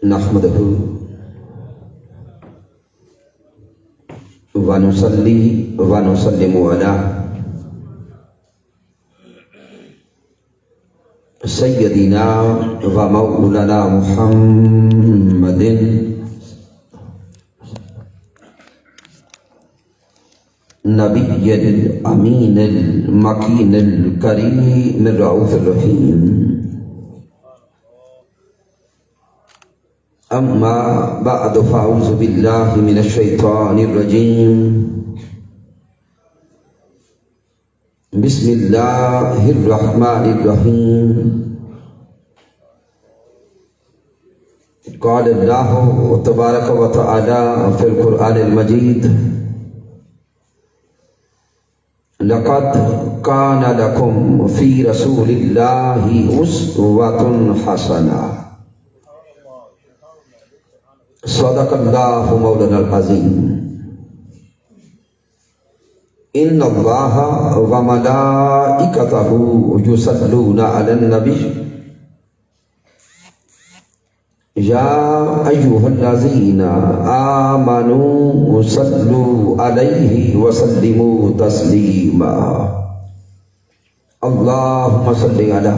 نحمده ونصلي ونسلم على سيدنا ومولانا محمد نبي الأمين المكين الكريم الرؤوف الرحيم. أما بعد فأعوذ بالله من الشيطان الرجيم. بسم الله الرحمن الرحيم. قال الله تبارك وتعالى في القرآن المجيد: لقد كان لكم في رسول الله أسوة حسنة. صدق الله مولانا العظيم. ان اللہ وملائکتہ یصلون علی النبی یا ایھا الذین آمنوا صلوا علیہ وسلموا تسلیما. اللہم صل علی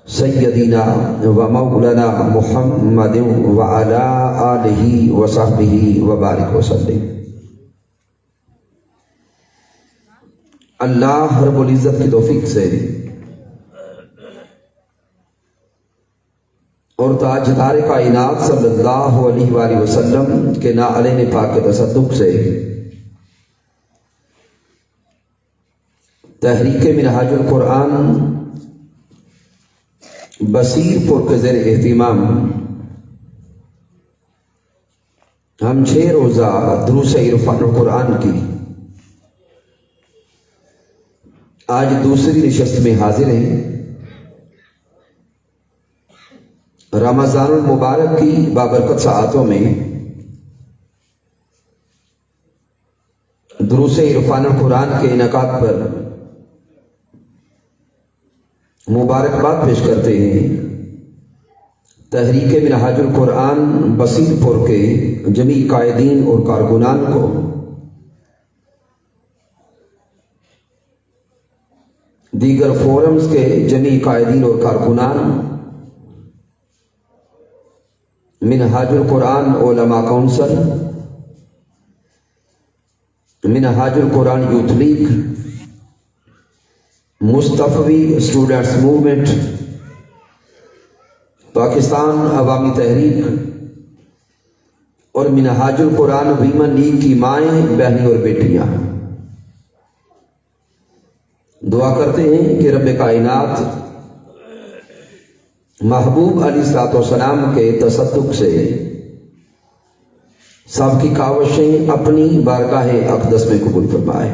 سیدنا و مولانا محمد وعلی آلہ وصحبہ وبارک وسلم. اللہ رب العزت کی توفیق سے اور تاجدار کائنات صلی اللہ علیہ وآلہ وسلم کے نعلین پاک کے تصدق سے تحریک منہاج القرآن بصیر پور کے زیر اہتمام ہم 6 روزہ دروس عرفان القرآن کی آج دوسری نشست میں حاضر ہیں. رمضان المبارک کی بابرکت ساعتوں میں دروس عرفان القرآن کے انعقاد پر مبارکباد پیش کرتے ہیں تحریک منہاج القرآن بصیر پور کے جمیع قائدین اور کارکنان کو. دیگر فورمز کے جمیع قائدین اور کارکنان، منہاج القرآن علماء کونسل، منہاج القرآن یوتھ لیگ، مصطفی اسٹوڈنٹس موومنٹ، پاکستان عوامی تحریک اور منہاج القرآن ویمن لیگ کی مائیں، بہنیں اور بیٹیاں، دعا کرتے ہیں کہ رب کائنات محبوب علیہ الصلوۃ والسلام کے تصدق سے سب کی کاوشیں اپنی بارگاہ اقدس میں قبول فرمائے.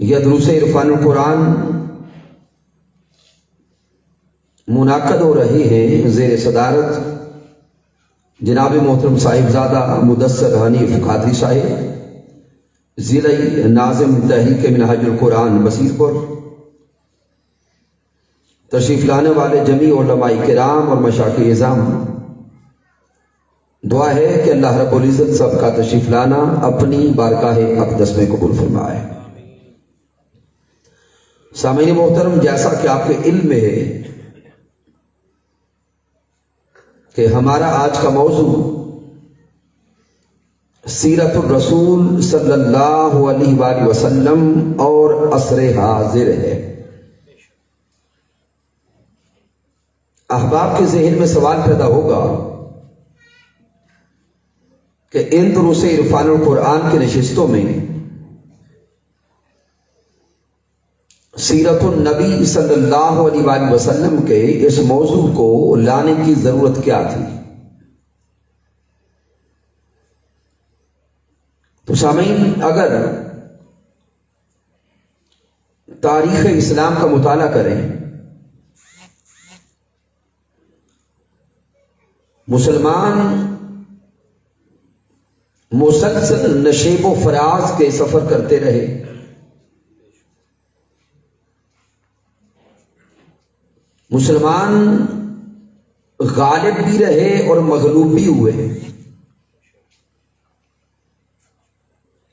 یہ دروس عرفان القرآن منعقد ہو رہے ہیں زیر صدارت جناب محترم صاحبزادہ مدثر حنیف قادری صاحب، ضلع ناظم تحریک منہاج القرآن بصیر پور. تشریف لانے والے جمیع علماء کرام اور مشائخ اعظام، دعا ہے کہ اللہ رب العزت سب کا تشریف لانا اپنی بارگاہ اقدس میں قبول فرمائے. سامعین محترم، جیسا کہ آپ کے علم میں ہے کہ ہمارا آج کا موضوع سیرت الرسول صلی اللہ علیہ وآلہ وسلم اور عصر حاضر ہے. احباب کے ذہن میں سوال پیدا ہوگا کہ ان دروس عرفان القرآن کی نشستوں میں سیرت النبی صلی اللہ علیہ وآلہ وسلم کے اس موضوع کو لانے کی ضرورت کیا تھی؟ تو سامعین، اگر تاریخ اسلام کا مطالعہ کریں، مسلمان مسلسل نشیب و فراز کے سفر کرتے رہے. مسلمان غالب بھی رہے اور مغلوب بھی ہوئے،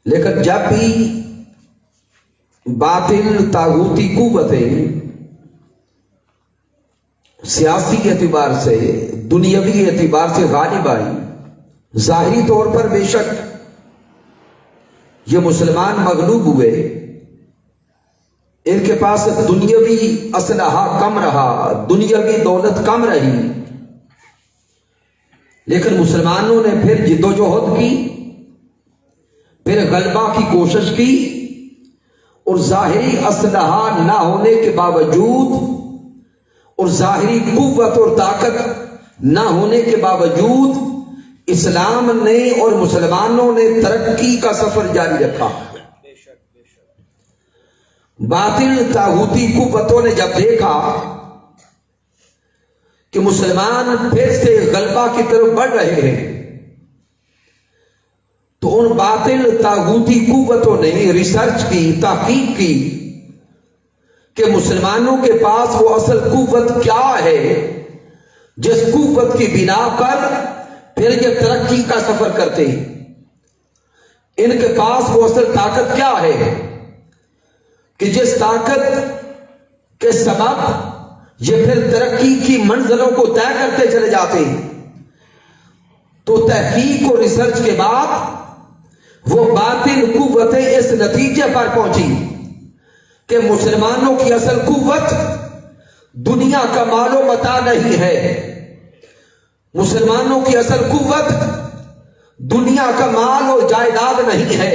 لیکن جب بھی باطل طاغوتی قوتیں سیاسی اعتبار سے، دنیاوی اعتبار سے غالب آئی، ظاہری طور پر بے شک یہ مسلمان مغلوب ہوئے، ان کے پاس دنیاوی اسلحہ کم رہا، دنیاوی دولت کم رہی، لیکن مسلمانوں نے پھر جدوجہد کی، پھر غلبہ کی کوشش کی، اور ظاہری اسلحہ نہ ہونے کے باوجود اور ظاہری قوت اور طاقت نہ ہونے کے باوجود اسلام نے اور مسلمانوں نے ترقی کا سفر جاری رکھا۔ باطل طاغوتی قوتوں نے جب دیکھا کہ مسلمان پھر سے غلبہ کی طرف بڑھ رہے ہیں، تو ان باطل طاغوتی قوتوں نے ریسرچ کی، تحقیق کی کہ مسلمانوں کے پاس وہ اصل قوت کیا ہے جس قوت کی بنا پر پھر یہ ترقی کا سفر کرتے ہیں، ان کے پاس وہ اصل طاقت کیا ہے کہ جس طاقت کے سبب یہ پھر ترقی کی منزلوں کو طے کرتے چلے جاتے ہیں۔ تو تحقیق اور ریسرچ کے بعد وہ باطل قوتیں اس نتیجے پر پہنچی کہ مسلمانوں کی اصل قوت دنیا کا مال و متاع نہیں ہے، مسلمانوں کی اصل قوت دنیا کا مال اور جائیداد نہیں ہے،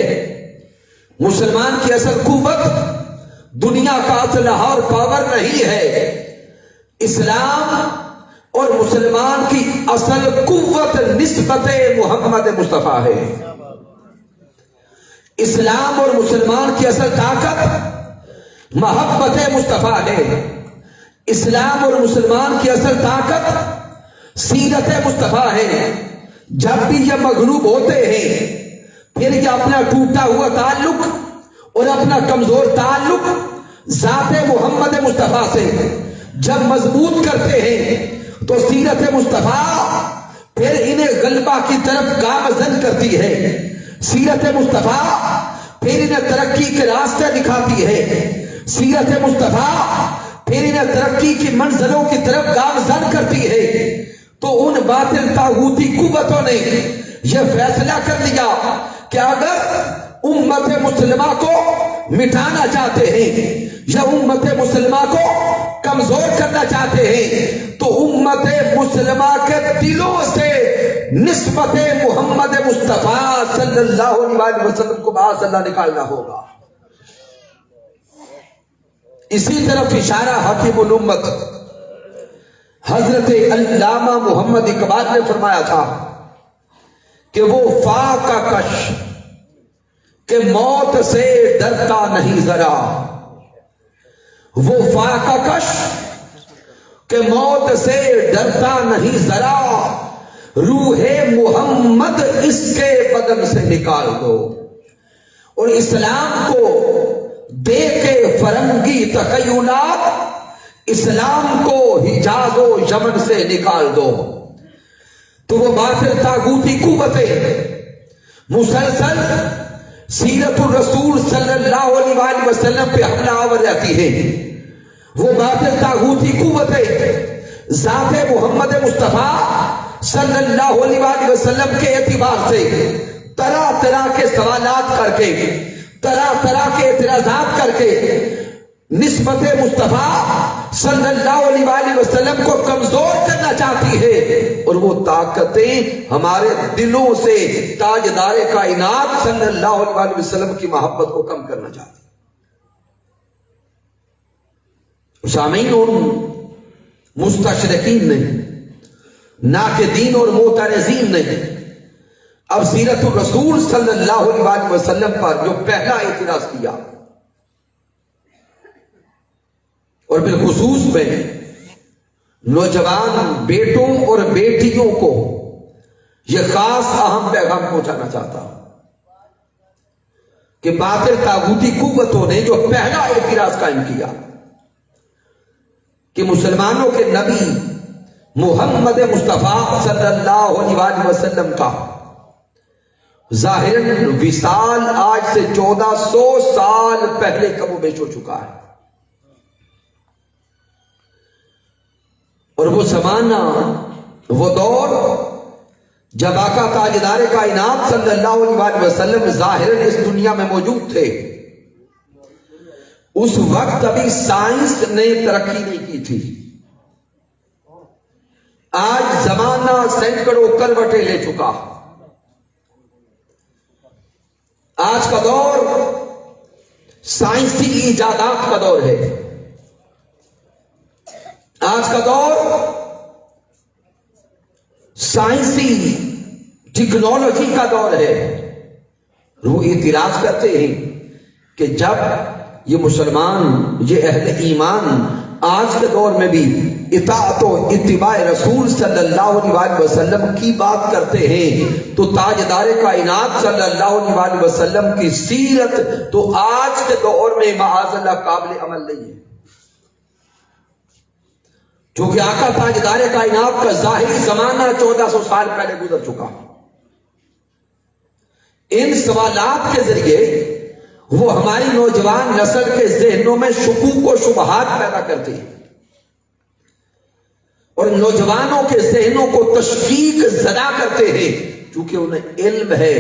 مسلمان کی اصل قوت دنیا کا اسلحہ اور پاور نہیں ہے۔ اسلام اور مسلمان کی اصل قوت نسبت محمد مصطفیٰ ہے۔ اسلام اور مسلمان کی اصل طاقت محبت مصطفیٰ ہے۔ اسلام اور مسلمان کی اصل طاقت سیرت مصطفیٰ ہے۔ جب بھی یہ مغلوب ہوتے ہیں پھر یہ اپنا ٹوٹا ہوا تعلق اور اپنا کمزور تعلق ذات محمد مصطفیٰ سے جب مضبوط کرتے ہیں تو سیرت مصطفیٰ پھر انہیں غلبہ کی طرف گامزن کرتی ہے، سیرت مصطفیٰ پھر انہیں ترقی کے راستے دکھاتی ہے، سیرت مصطفیٰ پھر انہیں ترقی کی منزلوں کی طرف گامزن کرتی ہے۔ تو ان باطل طاغوتی قوتوں نے یہ فیصلہ کر لیا کہ اگر امت مسلمہ کو مٹانا چاہتے ہیں یا امت مسلمہ کو کمزور کرنا چاہتے ہیں تو امت مسلمہ کے دلوں سے نسبت محمد مصطفیٰ صلی اللہ علیہ وسلم کو معاذ اللہ نکالنا ہوگا۔ اسی طرف اشارہ حکیم الامت حضرت علامہ محمد اقبال نے فرمایا تھا کہ وہ فاقہ کش کہ موت سے ڈرتا نہیں ذرا، وہ فاقہ کش کہ موت سے ڈرتا نہیں ذرا، روح محمد اس کے بدن سے نکال دو۔ اور اسلام کو دے کے فرنگی تخیلات اسلام کو حجاز و یمن سے نکال دو۔ تو وہ باطل طاغوتی قوتیں مسلسل سیرت الرسول صلی اللہ علیہ وسلم پہ حملہ آور رہتی ہیں، وہ باطل طاغوتی قوتیں ذات محمد مصطفیٰ صلی اللہ علیہ وسلم کے اعتبار سے طرح طرح کے سوالات کر کے، طرح طرح کے اعتراضات کر کے نسبت مصطفیٰ صلی اللہ علیہ وسلم کو کمزور کرنا چاہتی ہے، اور وہ طاقتیں ہمارے دلوں سے تاجدار کائنات صلی اللہ علیہ وسلم کی محبت کو کم کرنا چاہتی ہے۔ سامعین، ان مستشرقین نے، ناقدین اور معترضین نے اب سیرت الرسول صلی اللہ علیہ وسلم پر جو پہلا اعتراض کیا، اور بالخصوص میں نوجوان بیٹوں اور بیٹیوں کو یہ خاص اہم پیغام پہنچانا چاہتا ہوں کہ باطل طاغوتی قوتوں نے جو پہلا اعتراض قائم کیا کہ مسلمانوں کے نبی محمد مصطفیٰ صلی اللہ علیہ وسلم کا ظاہراً وصال آج سے 1400 سال پہلے کم و بیش ہو چکا ہے، اور وہ زمانہ، وہ دور جب آقا تاجدار کائنات صلی اللہ علیہ وسلم ظاہراً اس دنیا میں موجود تھے، اس وقت ابھی سائنس نے ترقی نہیں کی تھی۔ آج زمانہ سینکڑوں کروٹیں لے چکا، آج کا دور سائنسی ایجادات کا دور ہے، آج کا دور سائنسی ٹیکنالوجی کا دور ہے۔ وہ اعتراض کرتے ہیں کہ جب یہ مسلمان، یہ اہل ایمان آج کے دور میں بھی اطاعت و اتباع رسول صلی اللہ علیہ وسلم کی بات کرتے ہیں، تو تاجدار کائنات صلی اللہ علیہ وسلم کی سیرت تو آج کے دور میں معاذ اللہ قابل عمل نہیں ہے، چونکہ آقا تاجدار کائنات کا ظاہری زمانہ 1400 سال پہلے گزر چکا۔ ان سوالات کے ذریعے وہ ہماری نوجوان نسل کے ذہنوں میں شکوک و شبہات پیدا کرتے ہیں، اور نوجوانوں کے ذہنوں کو تشکیک زدہ کرتے ہیں، کیونکہ انہیں علم ہے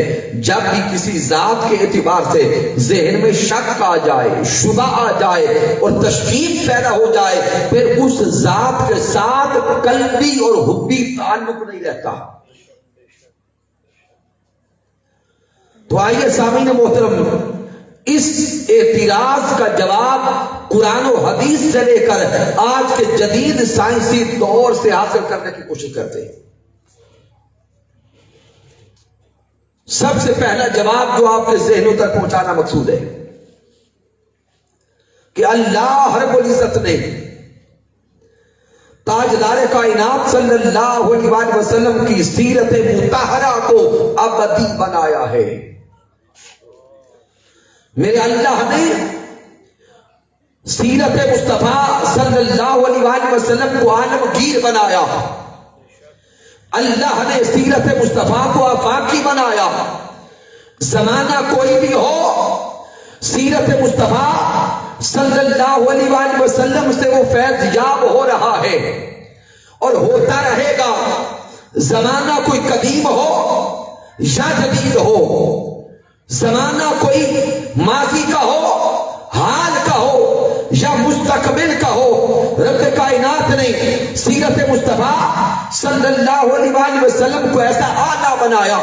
جب بھی کسی ذات کے اعتبار سے ذہن میں شک آ جائے، شبہ آ جائے اور تشکیک پیدا ہو جائے، پھر اس ذات کے ساتھ قلبی اور حبی تعلق نہیں رہتا۔ تو آئیے سامعین محترم، اس اعتراض کا جواب قرآن و حدیث سے لے کر آج کے جدید سائنسی دور سے حاصل کرنے کی کوشش کرتے ہیں۔ سب سے پہلا جواب جو آپ کے ذہنوں تک پہنچانا مقصود ہے کہ اللہ رب العزت نے تاجدار کائنات صلی اللہ علیہ وسلم کی سیرت مطہرہ کو ابدی بنایا ہے۔ میرے اللہ نے سیرت مصطفیٰ صلی اللہ علیہ وسلم کو عالمگیر بنایا، اللہ نے سیرت مصطفیٰ کو آفاقی بنایا۔ زمانہ کوئی بھی ہو، سیرت مصطفیٰ صلی اللہ علیہ وسلم سے وہ فیض یاب ہو رہا ہے اور ہوتا رہے گا۔ زمانہ کوئی قدیم ہو یا جدید ہو، زمانہ کوئی ماضی کا ہو، حال کا ہو یا مستقبل کا ہو، رب کائنات نے سیرت مصطفیٰ صلی اللہ علیہ وسلم کو ایسا اعلیٰ بنایا،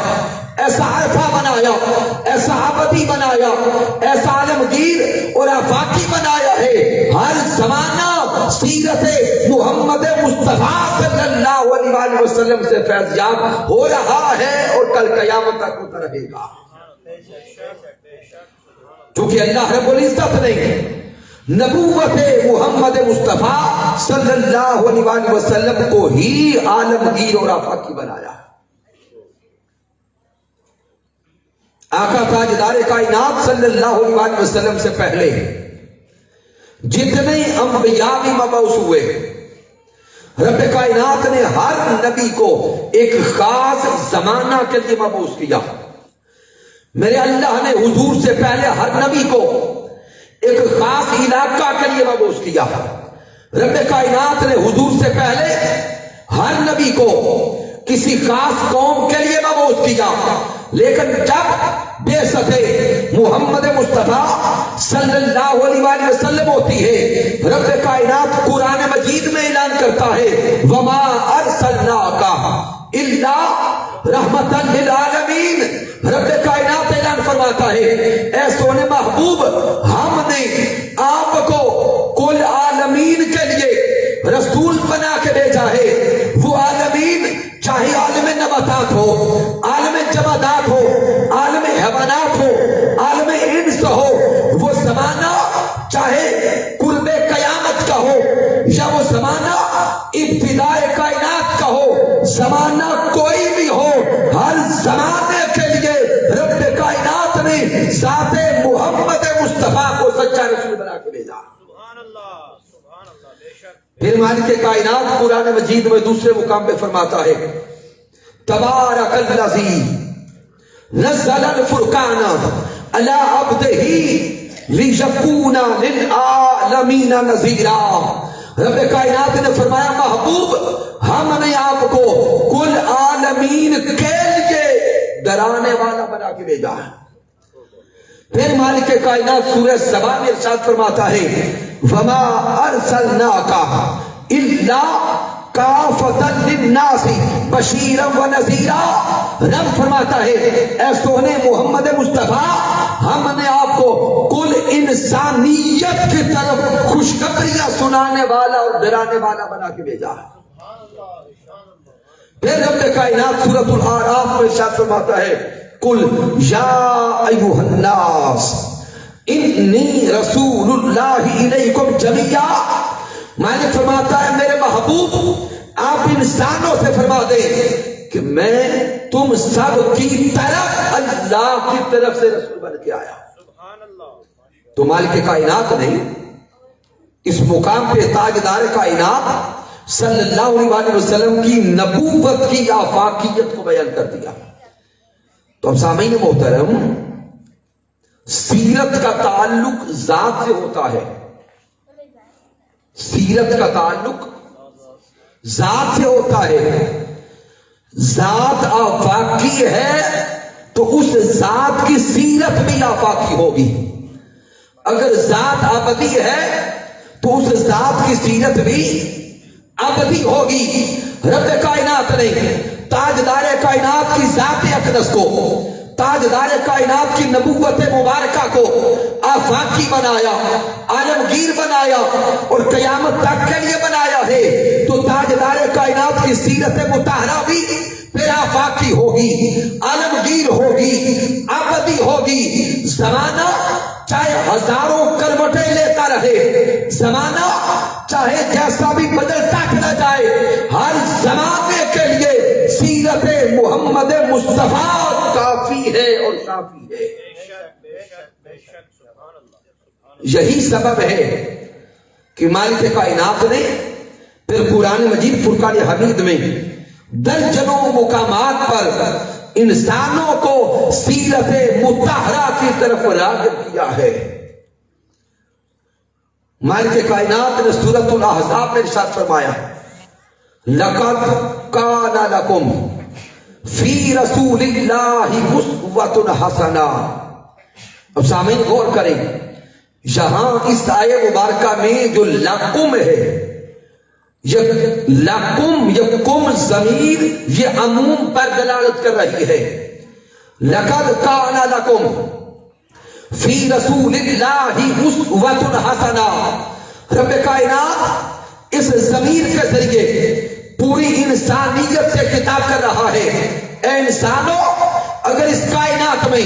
ایسا عرفہ بنایا، ایسا ابدی بنایا، ایسا عالمگیر اور آفاقی بنایا ہے۔ ہر زمانہ سیرت محمد مصطفیٰ صلی اللہ علیہ وسلم سے فیض یاب ہو رہا ہے اور کل قیامت تک ہوتا رہے گا، کیونکہ اللہ رب العزت نے نبوت محمد مصطفیٰ صلی اللہ علیہ وسلم کو ہی عالمگیر اور آفاقی بنایا۔ آقا تاجدار کائنات صلی اللہ علیہ وسلم سے پہلے جتنے انبیاء بھی مبعوث ہوئے، رب کائنات نے ہر نبی کو ایک خاص زمانہ کے لیے مبعوث کیا۔ میرے اللہ نے حضور سے پہلے ہر نبی کو ایک خاص علاقہ کے لیے مبعوث کیا۔ رب کائنات نے حضور سے پہلے ہر نبی کو کسی خاص قوم کے لیے مبعوث کیا، لیکن جب بعثت محمد مصطفیٰ صلی اللہ علیہ وسلم ہوتی ہے، رب کائنات قرآن مجید میں اعلان کرتا ہے وَمَا أَرْسَلْنَاكَ إِلَّا رَحْمَةً لِلْعَالَمِينَ۔ رب کائنات اعلان فرماتا ہے اے سونے محبوب، ہم نے آپ کو کل عالمین کے لیے رسول بنا کے بھیجا ہے۔ وہ عالمین چاہے عالم نباتات ہو، عالم جمادات ہو، عالم حیوانات ہو، عالم انس ہو، وہ زمانہ چاہے قرب قیامت کا ہو یا وہ زمانہ ابتداء کائنات کا ہو، زمانہ کوئی بھی ہو، ہر زمانے کے لیے رب کائنات نے ذات محمد مصطفیٰ کو سچا رسول بنا کے بھیجا۔ سبحان اللہ، سبحان اللہ، بے شک۔ پھر مالک کائنات قرآن مجید میں دوسرے مقام پہ فرماتا ہے تبارک الذی نزل الفرقان علی عبدہ لیکون للعالمین نذیرا. رب کائنات نے فرمایا محبوب ہم نے آپ کو کل عالمین کے لیے ڈرانے والا بنا کے بھیجا ہے. پھر مالک کائنات سورہ سبا میں ارشاد فرماتا ہے وما ارسلناک الا کافۃ للناس بشیرا ونذیرا. رب فرماتا ہے اے سونے محمد مصطفیٰ ہم نے آپ کو کل انسانیت کی طرف خوشخبریاں سنانے والا اور ڈرانے والا بنا کے بھیجا ہے. پھر رب کائنات سورۃ الاعراف میں ارشاد فرماتا ہے قل یا ایھا الناس انی رسول اللہ الیکم جمیعا. مالک فرماتا ہے میرے محبوب آپ انسانوں سے فرما دیں کہ میں تم سب کی طرف اللہ کی طرف سے رسول بن کے آیا. تو مالک کائنات نے اس مقام پہ تاجدار کائنات صلی اللہ علیہ وسلم کی نبوت کی آفاقیت کو بیان کر دیا. تو اب سامعین محترم سیرت کا تعلق ذات سے ہوتا ہے. سیرت کا تعلق ذات سے ہوتا ہے. ذات آفاقی ہے تو اس ذات کی سیرت بھی آفاقی ہوگی. اگر ذات ابدی ہے تو اس ذات کی سیرت بھی ابدی ہوگی. رب کائنات نے تاجدار کائنات کی ذات اقدس کو تاجدار کائنات کی نبوت مبارکہ کو آفاقی بنایا, عالمگیر بنایا اور قیامت تک کے لیے بنایا ہے. تو تاجدار کائنات کی سیرت مطہرہ بھی پھر آفاقی ہوگی, عالمگیر ہوگی, ابدی ہوگی. زمانہ چاہے ہزاروں کروٹیں لیتا رہے, زمانہ چاہے جیسا بھی بدلتا چلا جائے, ہر زمانے کے لیے سیرت محمد مصطفیٰ کافی ہے اور شافی ہے. یہی سبب ہے کہ مالک کائنات نے پھر قرآن مجید فرقان حمید میں درجنوں مقامات پر انسانوں کو سیرت مطہرہ کی طرف راغب کیا ہے. مالک کائنات نے سورۃ الاحزاب میں ارشاد فرمایا لقد کان لکم فی رسول اللہ اسوۃ حسنہ. اب سامعین غور کریں, یہاں اس آیہ مبارکہ میں جو لکم ہے, یہ لکم, یہ کم ضمیر یہ عموم پر دلالت کر رہی ہے. لقد کان لکم فی رسول اللہ اسوۃ حسنہ. رب کائنات اس ضمیر کے ذریعے پوری انسانیت سے خطاب کر رہا ہے. اے انسانوں, اگر اس کائنات میں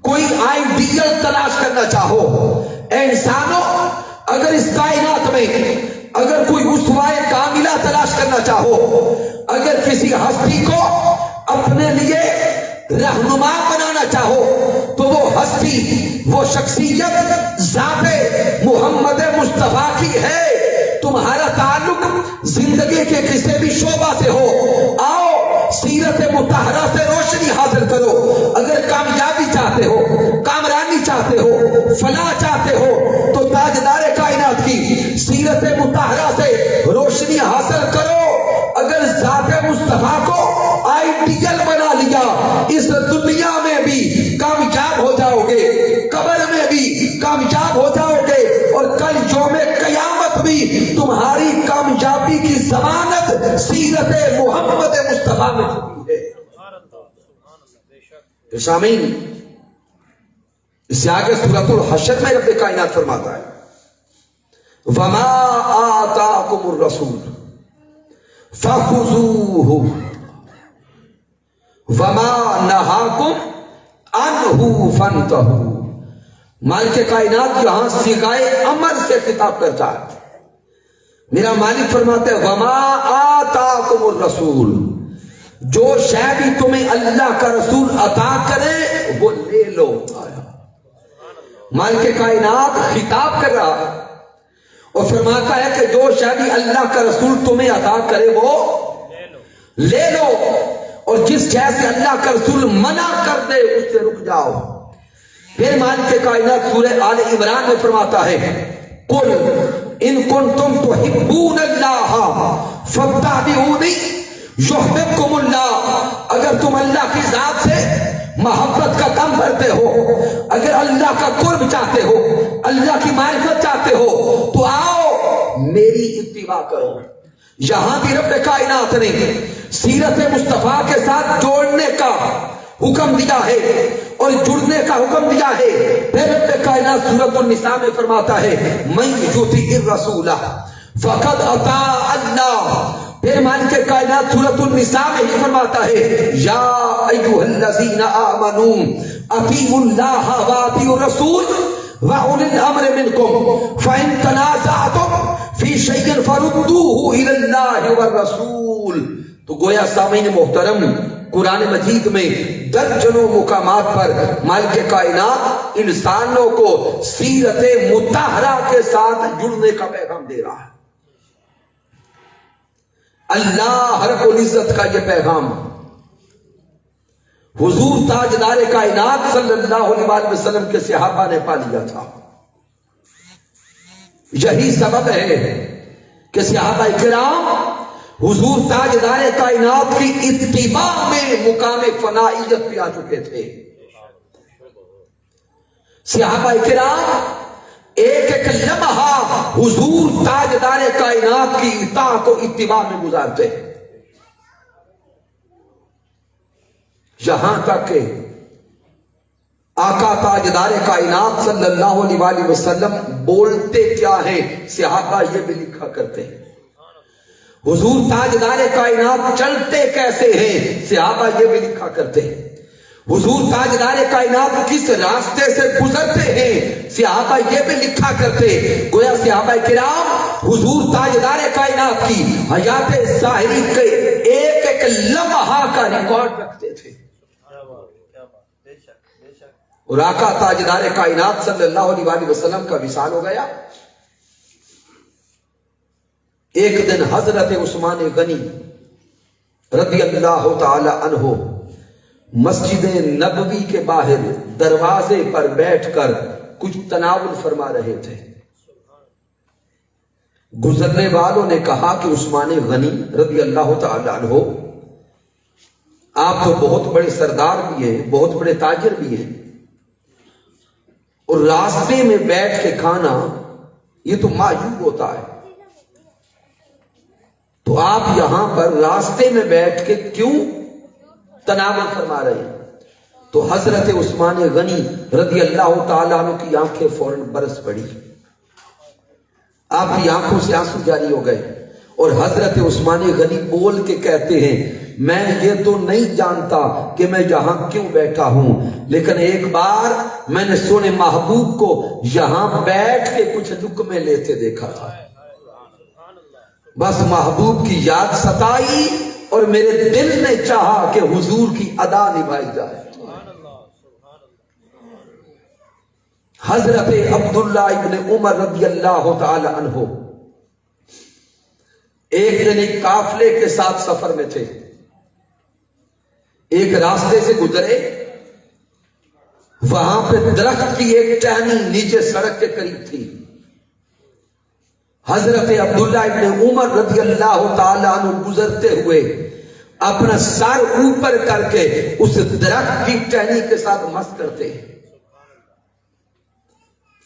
کوئی آئیڈیل تلاش کرنا چاہو, اے انسانوں اگر اس کائنات میں اگر کوئی اسوائے کاملہ تلاش کرنا چاہو, اگر کسی ہستی کو اپنے لیے رہنما بنانا چاہو, تو وہ ہستی, وہ شخصیت ذات محمد مصطفیٰ کی ہے. تمہارا تعلق زندگی کے کسی بھی شعبہ سے ہو, آؤ سیرت مطہرہ سے روشنی حاصل کرو. اگر کامیابی چاہتے ہو, کامرانی چاہتے ہو, فلاح چاہتے ہو, تو تاجدار کائنات کی سیرت مطہرہ سے روشنی حاصل کرو. اگر ذات مصطفیٰ کو آئیڈیل بنا لیا, اس دنیا میں بھی کامیاب ہو جاؤ گے, قبر میں بھی کامیاب ہو جاؤ گے, اور کل یوم قیامت بھی تمہاری کامیابی کی ضمانت سیرت محمد مصطفیٰ میں چھپی ہے. سامعین, اس سے آگے سورۃ الحشر میں رب کائنات فرماتا ہے وما آتاکم الرسول فخذوہ وما نہاکم عنہ فانتہوا. مالک کائنات یہاں صیغۂ امر سے خطاب کرتا ہے. میرا مالک فرماتے ہیں وما آتاکم الرسول, جو شے بھی تمہیں اللہ کا رسول عطا کرے وہ لے لو. مالک کائنات خطاب کر رہا ہے اور فرماتا ہے کہ جو شے بھی اللہ کا رسول تمہیں عطا کرے وہ لے لو، اور جس شے سے اللہ کا رسول منع کر دے اس سے رک جاؤ۔ پھر مالک کائنات سورہ آل عمران میں فرماتا ہے قل ان کنتم تحبون اللہ فاتبعونی یحببکم اللہ، اگر تم اللہ کی ذات سے محبت کا کم کرتے ہو، اگر اللہ کا قرب چاہتے ہو، اللہ کی معرفت چاہتے ہو تو آؤ میری اتباع کرو۔ یہاں بھی رب کائنات نے سیرت مصطفیٰ کے ساتھ جوڑنے کا حکم دیا ہے اور جڑنے کا حکم دیا ہے۔ پھر رب کائنات سورۃ النساء میں فرماتا ہے من یطیع الرسول فقد اطاع اللہ۔ پھر مالک کائنات سورۃ النساء میں ہی فرماتا ہے یا ایھا الذین آمنوا اطیعوا اللہ واطیعوا الرسول وَأُولِي الْأَمْرِ مِنْكُمْ فَإِن تَنَازَعْتُمْ فِي شَيْءٍ فَرُدُّوهُ إِلَى اللَّهِ وَالرَّسُولِ۔ تو گویا سامعین محترم، قرآن مجید میں درجنوں مقامات پر مالک کائنات انسانوں کو سیرت مطہرہ کے ساتھ جڑنے کا پیغام دے رہا ہے۔ اللہ رب العزت کا یہ پیغام حضور تاجدار کائنات صلی اللہ علیہ وسلم کے صحابہ نے پا لیا تھا۔ یہی سبب ہے کہ صحابہ کرام حضور تاجدار کائنات کی اتباع میں مقام فنائیت پہ آ چکے تھے۔ صحابہ کرام ایک ایک لمحہ حضور تاجدار کائنات کی اطاعت و اتباع میں گزارتے ہیں، یہاں تک کہ آقا تاجدار کائنات صلی اللہ علیہ وسلم بولتے کیا ہیں صحابہ یہ بھی لکھا کرتے ہیں۔ حضور تاجدار کائنات چلتے کیسے ہیں صحابہ یہ بھی لکھا کرتے ہیں۔ حضور تاجدار کائنات کس راستے سے گزرتے ہیں صحابہ یہ بھی لکھا کرتے۔ گویا صحابہ کرام حضور تاجدار کائنات کی حیات ظاہری کے ایک ایک لمحہ کا ریکارڈ رکھتے تھے۔ اور آقا تاجدار کائنات صلی اللہ علیہ وسلم کا وصال ہو گیا۔ ایک دن حضرت عثمان غنی رضی اللہ تعالی عنہ مسجد نبوی کے باہر دروازے پر بیٹھ کر کچھ تناول فرما رہے تھے۔ گزرنے والوں نے کہا کہ عثمان غنی رضی اللہ تعالی عنہ آپ تو بہت بڑے سردار بھی ہیں، بہت بڑے تاجر بھی ہیں، اور راستے میں بیٹھ کے کھانا یہ تو معیوب ہوتا ہے، تو آپ یہاں پر راستے میں بیٹھ کے کیوں تناول فرما رہے ہیں؟ تو حضرت عثمان غنی رضی اللہ تعالیٰ عنہ کی آنکھیں فوراً برس پڑی، آپ کی آنکھوں سے آنسو جاری ہو گئے، اور حضرت عثمان غنی بول کے کہتے ہیں میں یہ تو نہیں جانتا کہ میں یہاں کیوں بیٹھا ہوں، لیکن ایک بار میں نے سونے محبوب کو یہاں بیٹھ کے کچھ لقمے لیتے دیکھا تھا، بس محبوب کی یاد ستائی اور میرے دل نے چاہا کہ حضور کی ادا نبھائی جائے۔ حضرت عبداللہ ابن عمر رضی اللہ تعالی عنہ ایک دن ایک قافلے کے ساتھ سفر میں تھے، ایک راستے سے گزرے، وہاں پہ درخت کی ایک ٹہنی نیچے سڑک کے قریب تھی۔ حضرت عبداللہ ابن عمر رضی اللہ تعالی عنہ گزرتے ہوئے اپنا سر اوپر کر کے اس درخت کی ٹہنی کے ساتھ مس کرتے،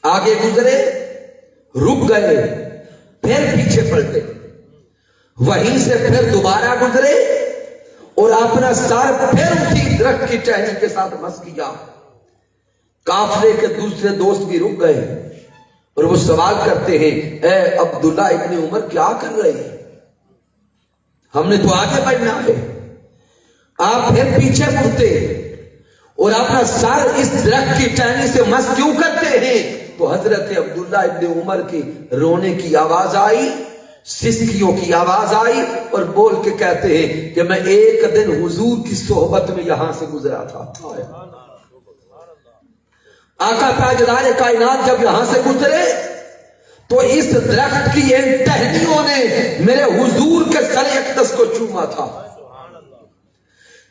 آگے گزرے، رک گئے، پھر پیچھے پلٹے، وہیں سے پھر دوبارہ گزرے اور اپنا سر پھر اسی درخت کی ٹہنی کے ساتھ مس کیا۔ قافلے کے دوسرے دوست بھی رک گئے اور وہ سوال کرتے ہیں اے عبداللہ ابن عمر کیا کر رہے ہیں؟ ہم نے تو آگے بڑھنا ہے، آپ پھر پیچھے مڑتے اور اپنا سر اس درخت کی ٹہنی سے مس کیوں کرتے ہیں؟ تو حضرت عبداللہ ابن عمر کی رونے کی آواز آئی، سسکیوں کی آواز آئی، اور بول کے کہتے ہیں کہ میں ایک دن حضور کی صحبت میں یہاں سے گزرا تھا۔ آقا تاجدار کائنات جب یہاں سے گزرے تو اس درخت کی ان ٹہنیوں نے میرے حضور کے سر اقدس کو چوما تھا.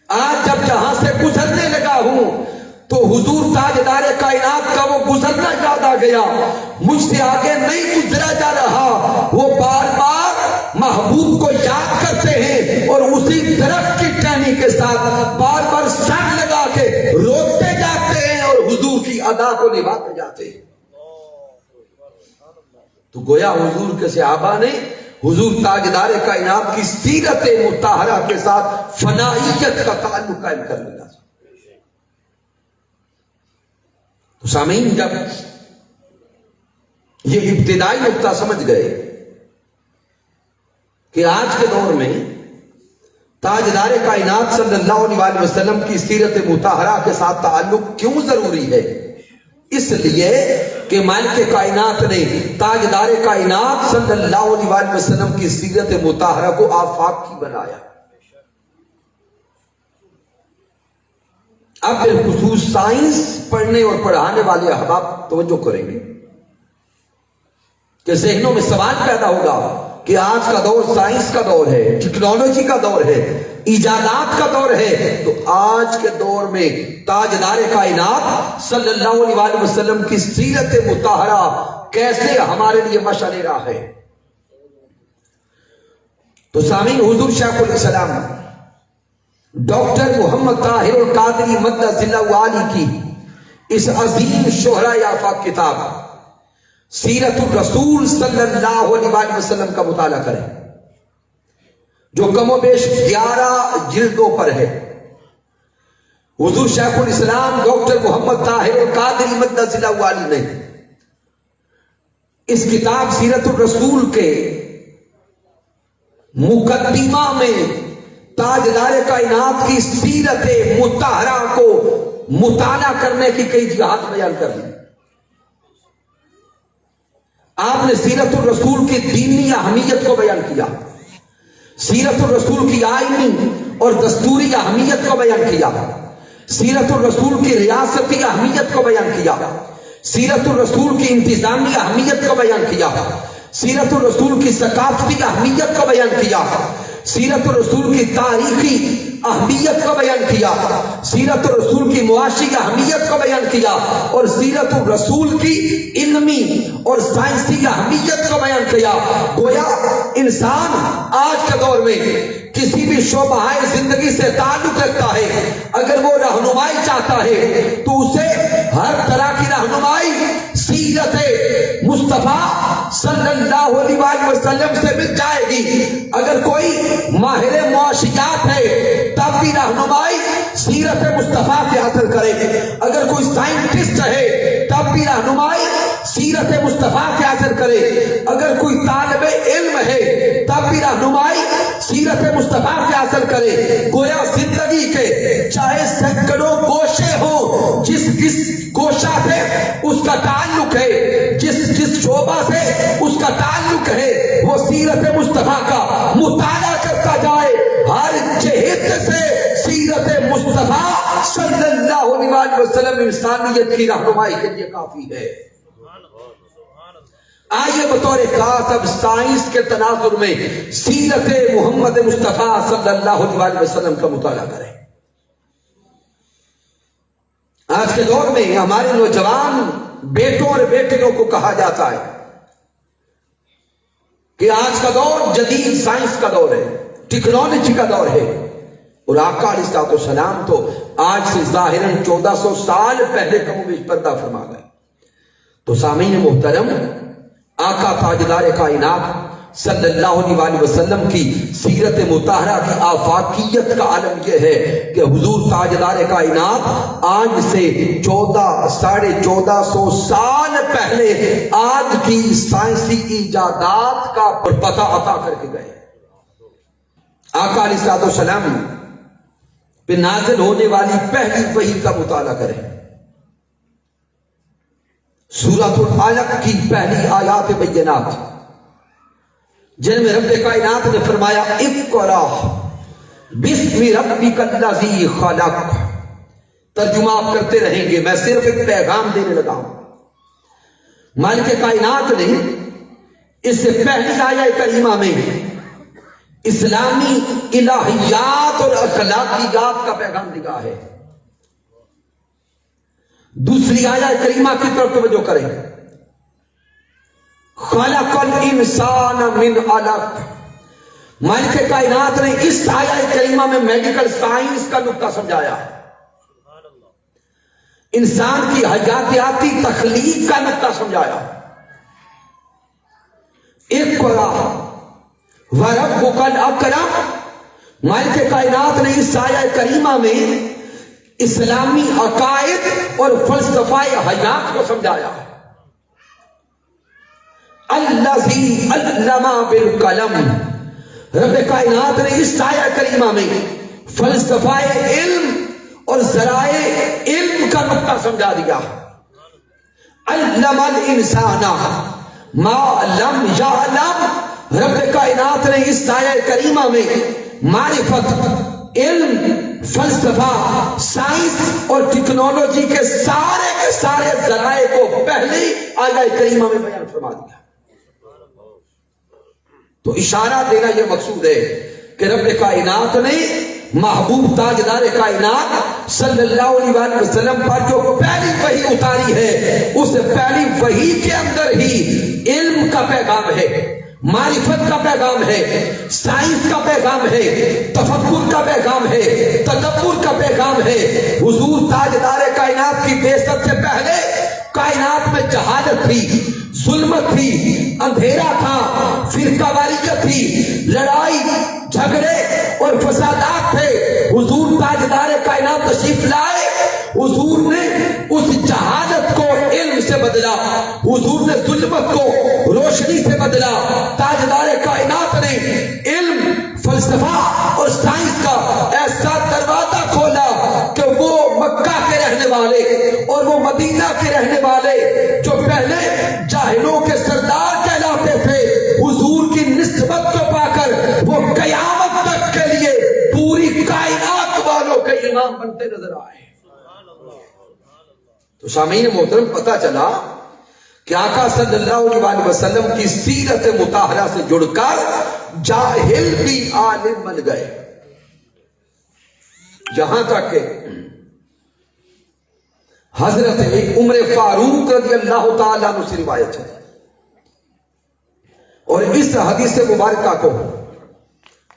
آج جب جہاں سے گزرنے لگا ہوں تو حضور تاجدار کائنات کا وہ گزرنا یاد آ گیا. مجھ سے آگے نہیں گزرا جا رہا. وہ بار بار محبوب کو یاد کرتے ہیں اور اسی درخت کی ٹہنی کے ساتھ بار بار سر لگا کے روکتے جاتے ہیں اور حضور کی ادا کو نبھاتے جاتے ہیں. تو گویا حضور کے صحابہ نے حضور تاجدار کائنات کی سیرت مطہرہ کے ساتھ فنائیت کا تعلق قائم کر لیا. تو سامعین، جب یہ ابتدائی نقطہ سمجھ گئے کہ آج کے دور میں تاجدار کائنات صلی اللہ علیہ وسلم کی سیرت مطہرہ کے ساتھ تعلق کیوں ضروری ہے، اس لیے کہ مالک کائنات نے تاجدار کائنات صلی اللہ علیہ وسلم کی سیرت مطہرہ کو آفاق کی بنایا. اب بالخصوص سائنس پڑھنے اور پڑھانے والے احباب توجہ کریں گے کہ ذہنوں میں سوال پیدا ہوگا کہ آج کا دور سائنس کا دور ہے، ٹیکنالوجی کا دور ہے، ایجادات کا دور ہے. تو آج کے دور میں تاجدار کائنات صلی اللہ علیہ وسلم کی سیرت مطہرہ کیسے ہمارے لیے مشعل راہ ہے. تو سامعین، حضور شیخ الاسلام ڈاکٹر محمد طاہر القادری مدہ ذلہ عالی کی اس عظیم شہرہ آفاق کتاب سیرت الرسول صلی اللہ علیہ وسلم کا مطالعہ کریں، جو کم و بیش 11 جلدوں پر ہے. حضور شیخ الاسلام ڈاکٹر محمد طاہر القادری مدہ ذلہ عالی نے اس کتاب سیرت الرسول کے مقدمہ میں تاجدار کائنات کی سیرت مطہرہ کو مطالعہ کرنے کی کئی جہات بیان کر دی. آپ نے سیرت الرسول کی دینی اہمیت کو بیان کیا، سیرت الرسول کی آئینی اور دستوری اہمیت کو بیان کیا، سیرت الرسول کی ریاستی اہمیت کو بیان کیا، سیرت الرسول کی انتظامی اہمیت کو بیان کیا، سیرت الرسول کی ثقافتی اہمیت کو بیان کیا، سیرت الرسول کی تاریخی اہمیت کو بیان کیا، سیرت الرسول کی معاشی اہمیت کو بیان کیا، اور سیرت الرسول کی علمی اور سائنسی اہمیت کو بیان کیا. گویا انسان آج کے دور میں کسی بھی شعبہ زندگی سے تعلق رکھتا ہے، اگر وہ رہنمائی چاہتا ہے تو اسے ہر طرح کی رہنمائی سیرت مصطفیٰ صلی اللہ علیہ وسلم سے مل جائے گی. اگر کوئی ماہر معاشیات ہے تب بھی رہنمائی سیرت مصطفیٰ سے حاصل کرے. اگر کوئی سائنٹسٹ ہے تب بھی رہنمائی سیرت مصطفیٰ سے حاصل کرے. اگر کوئی طالب علم ہے تب بھی رہنمائی سیرت مصطفیٰ سے حاصل کرے. گویا زندگی کے چاہے سینکڑوں گوشے ہوں، جس گوشہ سے اس کا تعلق ہے، جس شعبہ سے اس کا تعلق ہے، وہ سیرت مصطفیٰ کا مطالعہ کرتا جائے. ہر جہت سے سیرت مصطفیٰ صلی اللہ علیہ وسلم انسانیت کی رہنمائی کے لیے کافی ہے. آئیے بطور خاص اب سائنس کے تناظر میں سیرت محمد مصطفیٰ صلی اللہ علیہ وسلم کا مطالعہ کریں. آج کے دور میں ہمارے نوجوان بیٹوں اور بیٹیوں کو کہا جاتا ہے کہ آج کا دور جدید سائنس کا دور ہے، ٹیکنالوجی کا دور ہے. اور آقا علیہ السلام تو آج سے ظاہراً 1400 سال پہلے کم و بیش پردہ فرما گئے. تو سامعین محترم، آقا تاجدار کائنات صلی اللہ علیہ وسلم کی سیرت مطہرہ کی آفاقیت کا عالم یہ ہے کہ حضور تاجدار کائنات آج سے 1450 سال پہلے آج کی سائنسی ایجادات کا پتہ عطا کر کے گئے. آقا علیہ السلام پہ نازل ہونے والی پہلی وحی کا مطالعہ کریں. سورۃ العلق کی پہلی آیات بینات جن میں رب کائنات نے فرمایا اقرا بسم ربک الذی خلق. ترجمہ آپ کرتے رہیں گے، میں صرف ایک پیغام دینے لگا ہوں. مالک کائنات نے اس سے پہلی آیت کریمہ میں اسلامی الہیات اور اخلاقیات کا پیغام دیا ہے. دوسری آیت کریمہ کی طرف توجہ کریں. خلق الانسان من علق. مالک کائنات نے اس آیت کریمہ میں میڈیکل سائنس کا نقطہ سمجھایا، انسان کی حیاتیاتی تخلیق کا نقطہ سمجھایا. اقرا وربک الاکرم. مالک کائنات نے اس آیت کریمہ میں اسلامی عقائد اور فلسفہ حیات کو سمجھایا. الذی علم بالقلم. رب کائنات نے اس آیت کریمہ میں فلسفہ علم اور ذرائع علم کا نقطہ سمجھا دیا. علم الانسان ما لم یعلم. رب کائنات نے اس آیت کریمہ میں معرفت، علم، فلسفہ، سائنس اور ٹیکنالوجی کے سارے ذرائع کو پہلی آیت کریمہ میں بیان فرما دیا. تو اشارہ دینا یہ مقصود ہے کہ رب کائنات نے محبوب تاجدار کائنات صلی اللہ علیہ وسلم پر جو پہلی وحی اتاری ہے، اس پہلی وحی کے اندر ہی علم کا پیغام ہے، معرفت کا پیغام ہے، سائنس کا پیغام ہے، تفکر کا پیغام ہے، تدبر کا پیغام ہے. حضور تاجدار کائنات کی بعثت سے پہلے کائنات میں جہالت تھی، ظلمت تھی، اندھیرا تھا، فرقہ واریت تھی، لڑائی جھگڑے اور فسادات تھے. حضور تاجدار کائنات تشریف لائے، حضور نے اس جہالت کو علم سے بدلا، حضور نے ظلمت کو روشنی سے بدلا. تاجدار کائنات نے علم، فلسفہ اور سائنس کا ایسا دروازہ کھولا کہ وہ مکہ کے رہنے والے اور وہ مدینہ کے رہنے والے جو پہلے جاہلوں کے سردار کہلاتے تھے، حضور کی نسبت کو پا کر وہ قیامت تک کے لیے پوری کائنات والوں کے امام بنتے نظر آئے. تو سامعین محترم، پتہ چلا کہ آقا صلی اللہ علیہ وسلم کی سیرت مطہرہ سے جڑ کر جاہل بھی عالم بن گئے. یہاں تک کہ حضرت عمر فاروق رضی اللہ تعالیٰ عنہ سے روایت ہے، اور اس حدیث مبارکہ کو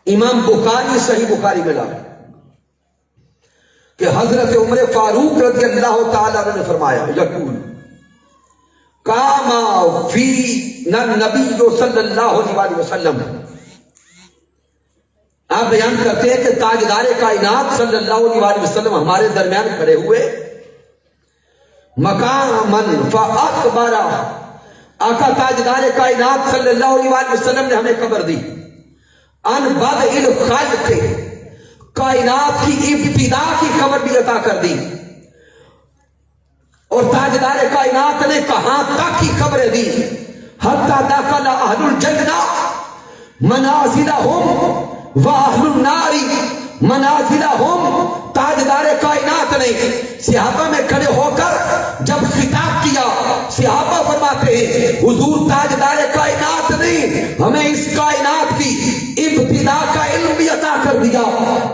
امام بخاری صحیح بخاری میں لائے کہ حضرت عمر فاروق رضی اللہ تعالیٰ عنہ نے فرمایا، یقول کاما فینا النبی صلی اللہ علیہ وسلم. آپ بیان کرتے ہیں کہ تاجدار کائنات صلی اللہ علیہ وسلم ہمارے درمیان کھڑے ہوئے. مقامن فاخبر. آقا تاجدار کائنات صلی اللہ علیہ وسلم نے ہمیں خبر دی ان بدء الخلق، کائنات کی ابتدا کی خبر بھی عطا کر دی. اور تاجدار کائنات نے کہاں تک کی خبریں دی، حتی دخل اہل الجنہ منازلہم و اہل النار منازلہم. تاجدار کائنات نے صحابہ میں کھڑے ہو کر جب خطاب کیا، صحابہ فرماتے ہیں حضور تاجدار کائنات نے ہمیں اس کائنات کی ابتدا کا علم بھی عطا کر دیا،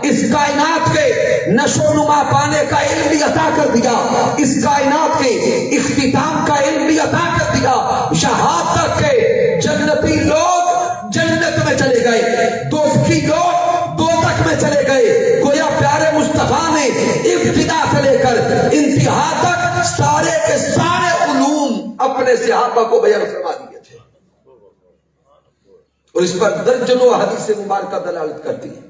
اس کائنات کے نشو و نما پانے کا علم بھی عطا کر دیا، اس کائنات کے اختتام کا علم بھی عطا کر دیا، یہاں تک کہ جنتی لوگ جنت میں چلے گئے، دوزخی لوگ دوزخ میں چلے گئے. گویا پیارے مصطفیٰ نے ابتدا سے لے کر انتہا تک سارے کے سارے علوم اپنے صحابہ کو بیان فرما دیے تھے، اور اس پر درجنوں حدیث مبارکہ دلالت کرتی ہے.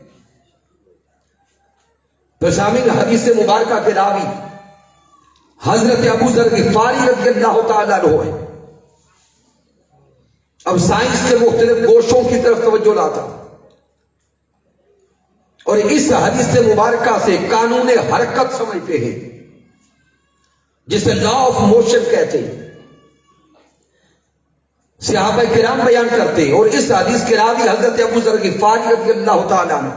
تو سامعین، حدیث مبارکہ کے راوی حضرت ابو ذر غفاری رضی اللہ تعالیٰ عنہ ہے. اب سائنس کے مختلف گوشوں کی طرف توجہ لاتا اور اس حدیث مبارکہ سے قانون حرکت سمجھتے ہیں، جسے لا آف موشن کہتے ہیں. صحابہ کرام بیان کرتے ہیں، اور اس حدیث کے راوی حضرت ابو ذر غفاری رضی اللہ تعالیٰ عنہ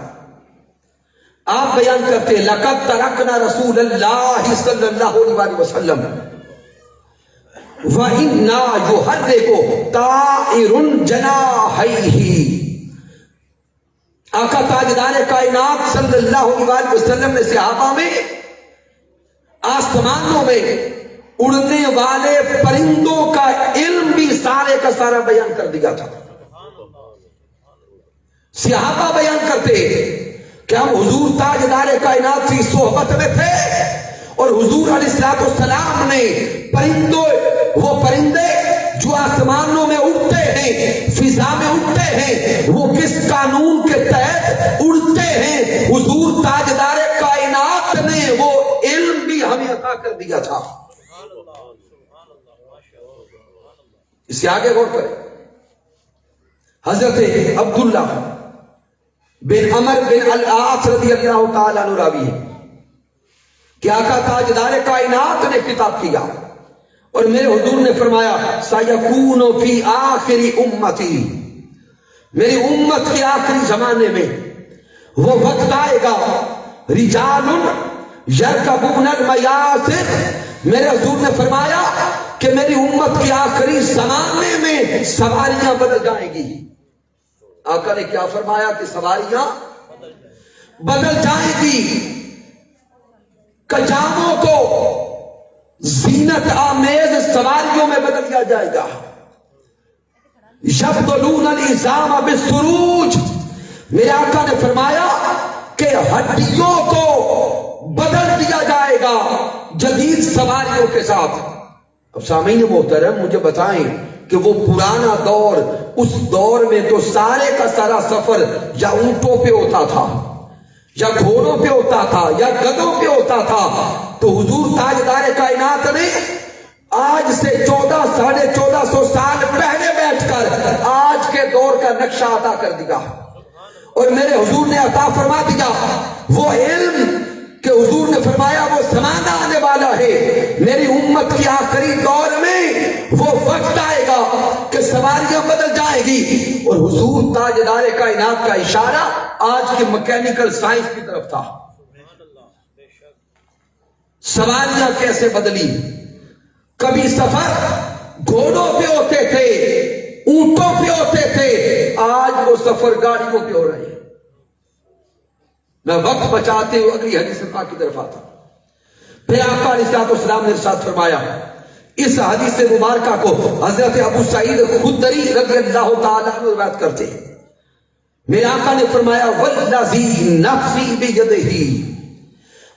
آپ بیان کرتے ہیں لقد ترکنا رسول اللہ صلی اللہ علیہ وسلم وَإِنَّا يُحَرِّكُ طَائِرٌ جَنَاحَيْهِ۔ آقا تاجدار کائنات صلی اللہ علیہ وسلم نے صحابہ میں آسمانوں میں اڑنے والے پرندوں کا علم بھی سارے کا سارا بیان کر دیا تھا۔ صحابہ بیان کرتے کہ ہم حضور تاجدار کائنات کی صحبت میں تھے اور حضور علیہ السلام نے پرندوں، وہ پرندے جو آسمانوں میں اڑتے ہیں، فضا میں اڑتے ہیں، وہ کس قانون کے تحت اڑتے ہیں، حضور تاجدار کائنات نے وہ علم بھی ہمیں عطا کر دیا تھا۔ اس سے آگے غور کریں، حضرت عبداللہ بن عمر بن العاص رضی اللہ تعالیٰ عنہ راوی ہے کہ آقا تاجدار کائنات نے خطاب کیا اور میرے حضور نے فرمایا سَيَكُونُ فِي آخِرِ أُمَّتِي، میری امت کے آخری زمانے میں وہ وقت آئے گا رِجَالٌ يَرْكَبُونَ الْمَيَاسِرَ، میرے حضور نے فرمایا کہ میری امت کے آخری زمانے میں سواریاں بدل جائیں گی۔ آقا نے کیا فرمایا کہ سواریاں بدل جائیں گی، کجاموں کو زینت آمیز سواریوں میں بدل دیا جائے گا۔ یبدلون العظام بالسروج، میرے آقا نے فرمایا کہ ہڈیوں کو بدل دیا جائے گا جدید سواریوں کے ساتھ۔ اب سامعین محترم مجھے بتائیں کہ وہ پرانا دور، اس دور میں تو سارے کا سارا سفر یا اونٹوں پہ ہوتا تھا یا گھوڑوں پہ ہوتا تھا یا گدھوں پہ ہوتا تھا، تو حضور تاجدار کائنات نے آج سے 1400 سال پہلے بیٹھ کر آج کے دور کا نقشہ عطا کر دیا اور میرے حضور نے عطا فرما دیا وہ علم کہ حضور نے فرمایا وہ زمانہ آنے والا ہے، میری امت کی آخری دور میں وہ وقت آئے گا کہ سواریاں بدل جائیں گی۔ اور حضور تاجدار کائنات کا اشارہ آج کے مکینیکل سائنس کی طرف تھا۔ سواریاں کیسے بدلی؟ کبھی سفر گھوڑوں پہ ہوتے تھے، اونٹوں پہ ہوتے تھے، آج وہ سفر گاڑیوں پہ ہو رہے ہیں۔ میں وقت بچاتے ہوئے اگلی حدیث پاک کی طرف آتا ہوں۔ پھر آقا علیہ السلام نے ارشاد فرمایا، اس حدیث مبارکہ کو حضرت ابو سعید خدری رضی اللہ تعالیٰ عنہ روایت کرتے ہیں، میرے آقا نے فرمایا والذی نفسی بیدہ،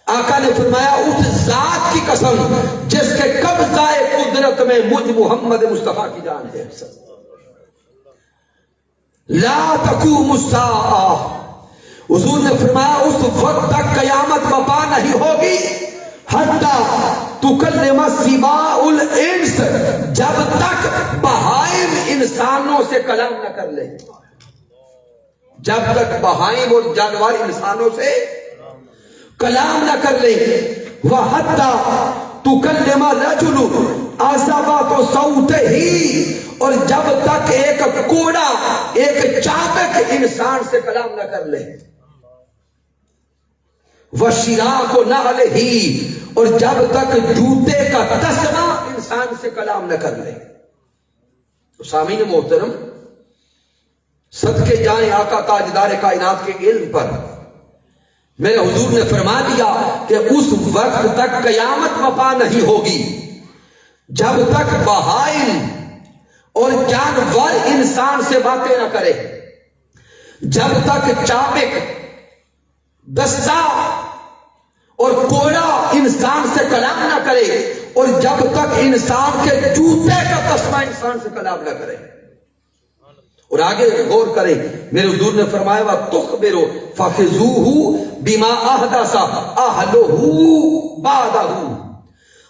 آقا نے فرمایا اس ذات کی قسم جس کے قبضہ قدرت میں مجھ محمد مصطفیٰ کی جان ہے، لا تقوم الساعہ، حضور نے فرمایا اس وقت تک قیامت برپا نہیں ہوگی حتی تکلم السباع الانس، جب تک بہائم انسانوں سے کلام نہ کر لے، جب تک بہائم اور جانور انسانوں سے کلام نہ کر لے، وحتی تکلم الرجل اصابت صوتہ، اور جب تک ایک کوڑا ایک چابک انسان سے کلام نہ کر لے، وَشِرَاقُ نَعْلِهِ، اور جب تک جوتے کا تسمہ انسان سے کلام نہ کر لے۔ تو سامعین محترم صدقے جائیں آقا تاجدار کائنات کے علم پر، میرے حضور نے فرما دیا کہ اس وقت تک قیامت برپا نہیں ہوگی جب تک بہائم اور جانور انسان سے باتیں نہ کرے، جب تک چابک، دستہ اور کوڑا انسان سے کلام نہ کرے، اور جب تک انسان کے جوتے کا تسمہ انسان سے کلام نہ کرے۔ اور آگے غور کریں، میرے حضور نے فرمایا وَتُخْبِرُ فَخِذُوهُ بِمَا أَحْدَثَ أَهْلُهُ بَعْدَهُ،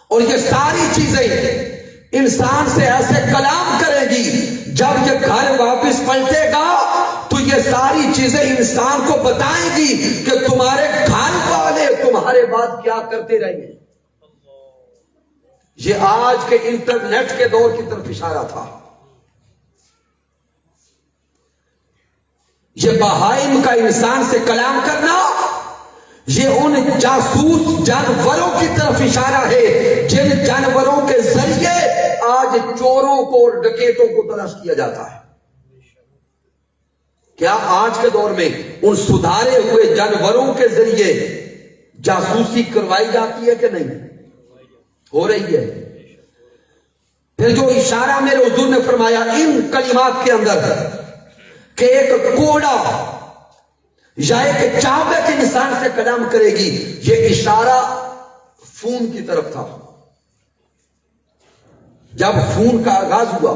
اور یہ ساری چیزیں انسان سے ایسے کلام کرے گی، جب یہ گھر واپس پلٹے گا تو یہ ساری چیزیں انسان کو بتائیں گی کہ تمہارے گھر والے تمہارے بعد کیا کرتے رہیں گے۔ یہ آج کے انٹرنیٹ کے دور کی طرف اشارہ تھا۔ یہ بہائم کا انسان سے کلام کرنا، یہ ان جاسوس جانوروں کی طرف اشارہ ہے جن جانوروں کے ذریعے آج آج چوروں کو اور ڈکیتوں کو تلاش کیا جاتا ہے. کیا آج کے دور میں ان سدھارے ہوئے جانوروں کے ذریعے جاسوسی کروائی جاتی ہے کہ نہیں؟ ہو رہی ہے. پھر جو اشارہ میرے حضور نے فرمایا ان کلمات کے اندر کہ ایک کوڑا یا ایک چابک انسان سے کلام کرے گی، یہ اشارہ فون کی طرف تھا. جب فون کا آغاز ہوا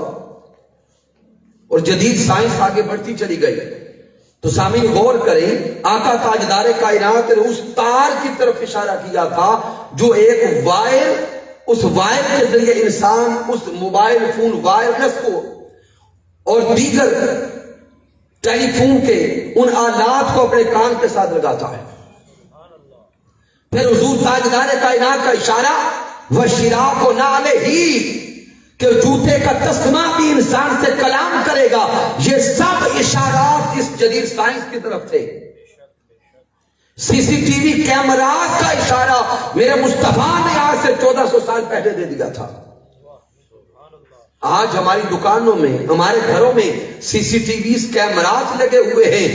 اور جدید سائنس آگے بڑھتی چلی گئی تو سامعین غور کریں، آقا تاجدار کائنات نے اس تار کی طرف اشارہ کیا تھا جو ایک وائر، اس وائر کے ذریعے انسان اس موبائل فون وائرلیس کو اور دیگر ٹیلی فون کے ان آلات کو اپنے کان کے ساتھ لگاتا ہے. پھر حضور تاجدار کائنات کا اشارہ وَشِرَاكُ نَعْلِهِ کہ جوتے کا تسمہ بھی انسان سے کلام کرے گا. یہ سب اشارات اس جدید سائنس کی طرف تھے. سی سی ٹی وی کیمراز کا اشارہ میرے مصطفیٰ نے آج سے 1400 سال پہلے دے دیا تھا. آج ہماری دکانوں میں، ہمارے گھروں میں سی سی ٹی ویز کیمراز لگے ہوئے ہیں.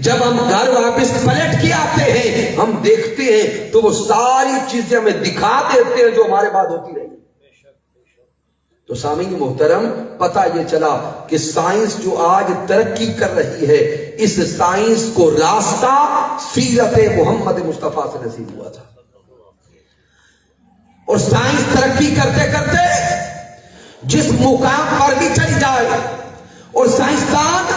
جب ہم گھر واپس پلٹ کے آتے ہیں ہم دیکھتے ہیں تو وہ ساری چیزیں ہمیں دکھا دیتے ہیں جو ہمارے بعد ہوتی رہی. تو سامعین محترم، پتہ یہ چلا کہ سائنس جو آج ترقی کر رہی ہے، اس سائنس کو راستہ سیرت محمد مصطفیٰ سے نصیب ہوا تھا. اور سائنس ترقی کرتے کرتے جس مقام پر بھی چلی جائے اور سائنسدان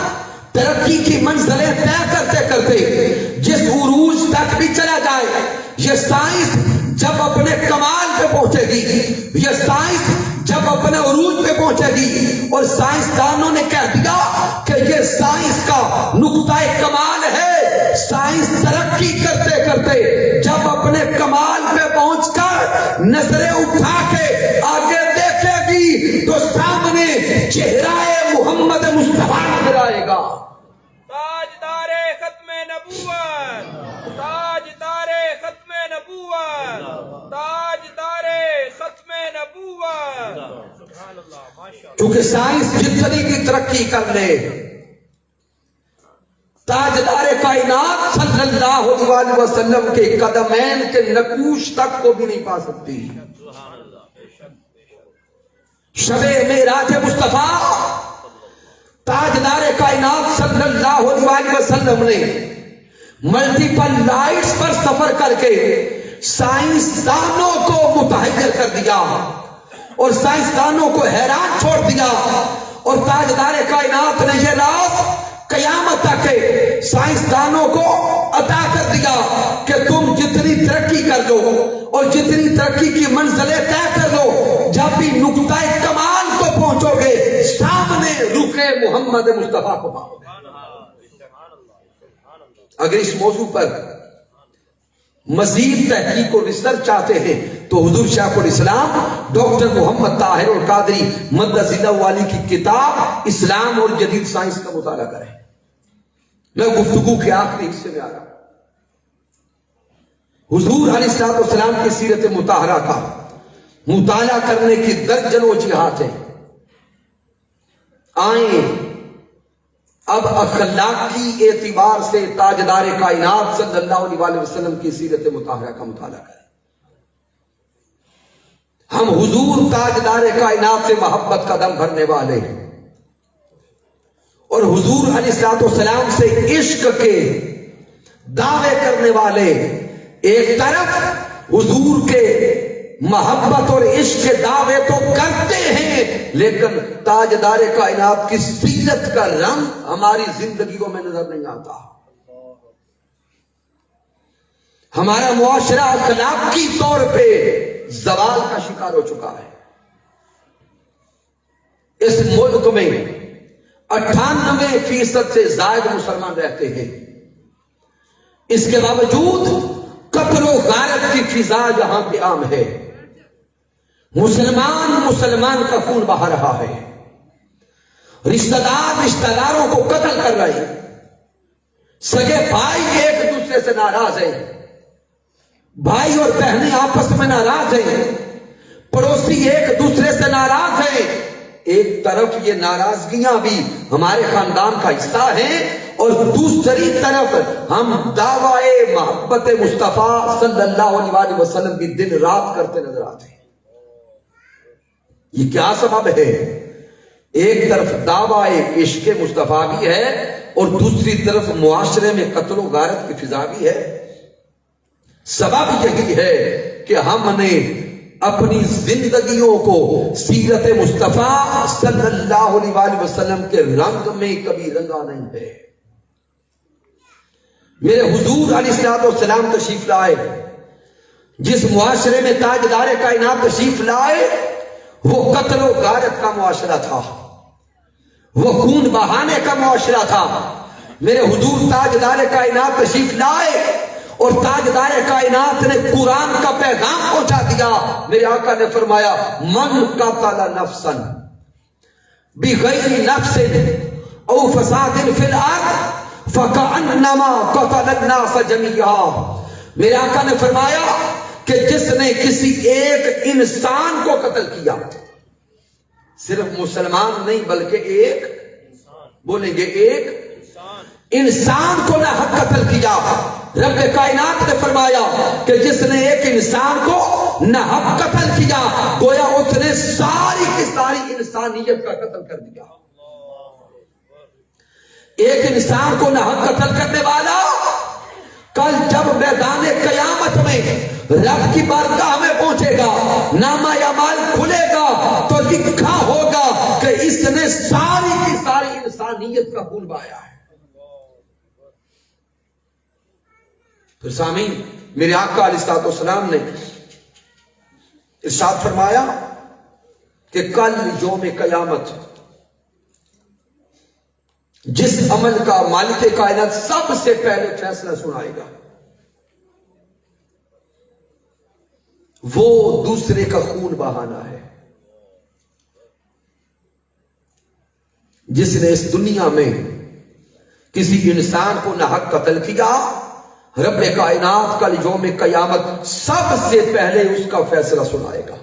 ترقی کی منزلیں طے کرتے کرتے جس عروج تک بھی چلا جائے، یہ سائنس جب اپنے کمال پہ پہنچے گی، یہ سائنس جب اپنے عروج پہ پہنچے گی اور سائنسدانوں نے کہہ دیا کہ یہ سائنس کا نقطہ کمال ہے، سائنس ترقی کرتے کرتے جب اپنے کمال پہ پہنچ کر نظریں اٹھا کے آگے دیکھے گی تو سامنے چہرہ محمد مصطفیٰ نظر آئے گا. تاجدار ختم نبوت، تاجدار ختم نبوت، تاجدار ختم نبوت. سبحان اللہ، ماشاءاللہ. چونکہ سائنس جتنی بھی ترقی کر لے، تاجدار کائنات صلی اللہ علیہ وسلم کے قدمین کے نقوش تک کو بھی نہیں پا سکتی. شب معراج مصطفیٰ تاجدار کائنات صلی اللہ علیہ وسلم نے ملٹیپل لائٹس پر سفر کر کے سائنسدانوں کو متحیر کر دیا اور سائنسدانوں کو حیران چھوڑ دیا. اور تاجدار کائنات نے یہ راز قیامت تک سائنسدانوں کو عطا کر دیا کہ تم جتنی ترقی کر لو اور جتنی ترقی کی منزلیں طے کر لو، جب بھی نقطہ کمال کو پہنچو گے سامنے رخ محمد مصطفیٰ کو پاؤ گے. اگر اس موضوع پر مزید تحقیق و ریسرچ چاہتے ہیں تو حضور شیخ الاسلام ڈاکٹر محمد طاہر القادری مدد اللہ والی کی کتاب اسلام اور جدید سائنس کا مطالعہ کریں. میں گفتگو کے آخری حصے میں آ رہا ہوں. حضور علیہ السلام کی سیرت مطہرہ کا مطالعہ کرنے کی درجنوں وجوہات ہیں. آئیں اب اخلاقی اعتبار سے تاجدار کائنات صلی اللہ علیہ وسلم کی سیرت مطہرہ کا مطالعہ کریں. ہم حضور تاجدار کائنات سے محبت کا دم بھرنے والے ہیں اور حضور علیہ السلام سے عشق کے دعوے کرنے والے. ایک طرف حضور کے محبت اور عشق کے دعوے تو کرتے ہیں لیکن تاجدار کائنات کی سیرت کا رنگ ہماری زندگیوں میں نظر نہیں آتا. ہمارا معاشرہ اخلاقی طور پہ زوال کا شکار ہو چکا ہے. اس ملک میں 98% سے زائد مسلمان رہتے ہیں. اس کے باوجود قتل و غارت کی فضا یہاں پہ عام ہے. مسلمان کا خون بہا رہا ہے. رشتہ دار رشتہ داروں کو قتل کر رہے ہیں. سگے بھائی ایک دوسرے سے ناراض ہیں. بھائی اور بہنیں آپس میں ناراض ہیں. پڑوسی ایک دوسرے سے ناراض ہیں. ایک طرف یہ ناراضگیاں بھی ہمارے خاندان کا حصہ ہیں اور دوسری طرف ہم دعوی محبت مصطفیٰ صلی اللہ علیہ وسلم کی دن رات کرتے نظر آتے ہیں. یہ کیا سبب ہے؟ ایک طرف دعوی عشق مصطفیٰ بھی ہے اور دوسری طرف معاشرے میں قتل و غارت کی فضا بھی ہے. سبب یہی ہے کہ ہم نے اپنی زندگیوں کو سیرت مصطفیٰ صلی اللہ علیہ وسلم کے رنگ میں کبھی رنگا نہیں ہے. میرے حضور علیہ السلام تشریف لائے، جس معاشرے میں تاجدار کائنات تشریف لائے وہ قتل و غارت کا معاشرہ تھا، وہ خون بہانے کا معاشرہ تھا. میرے حضور تاجدار کائنات تشریف لائے اور تاجدار کائنات نے قرآن کا پیغام پہنچا دیا. میرے آقا نے فرمایا من قتل نفسا بغیر نفس او فساد فی الارض فکأنما قتل الناس جميعا. میرے آقا نے فرمایا کہ جس نے کسی ایک انسان کو قتل کیا، صرف مسلمان نہیں بلکہ ایک، بولیں گے ایک انسان کو نہ حق قتل کیا. رب کائنات نے فرمایا کہ جس نے ایک انسان کو نہ حق قتل کیا گویا اس نے ساری کی ساری انسانیت کا قتل کر دیا. ایک انسان کو نہ حق قتل کرنے والا کل جب میدان قیامت میں رب کی بارگاہ میں پہنچے گا، نامہ اعمال کھلے گا تو لکھا ہوگا کہ اس نے ساری کی ساری انسانیت کا خون بہایا ہے. پھر سامعین، میرے آقا علیہ السلام نے ارشاد فرمایا کہ کل یوم قیامت جس عمل کا مالک کائنات سب سے پہلے فیصلہ سنائے گا وہ دوسرے کا خون بہانا ہے. جس نے اس دنیا میں کسی انسان کو ناحق قتل کیا، رب کائنات کل یوم قیامت سب سے پہلے اس کا فیصلہ سنائے گا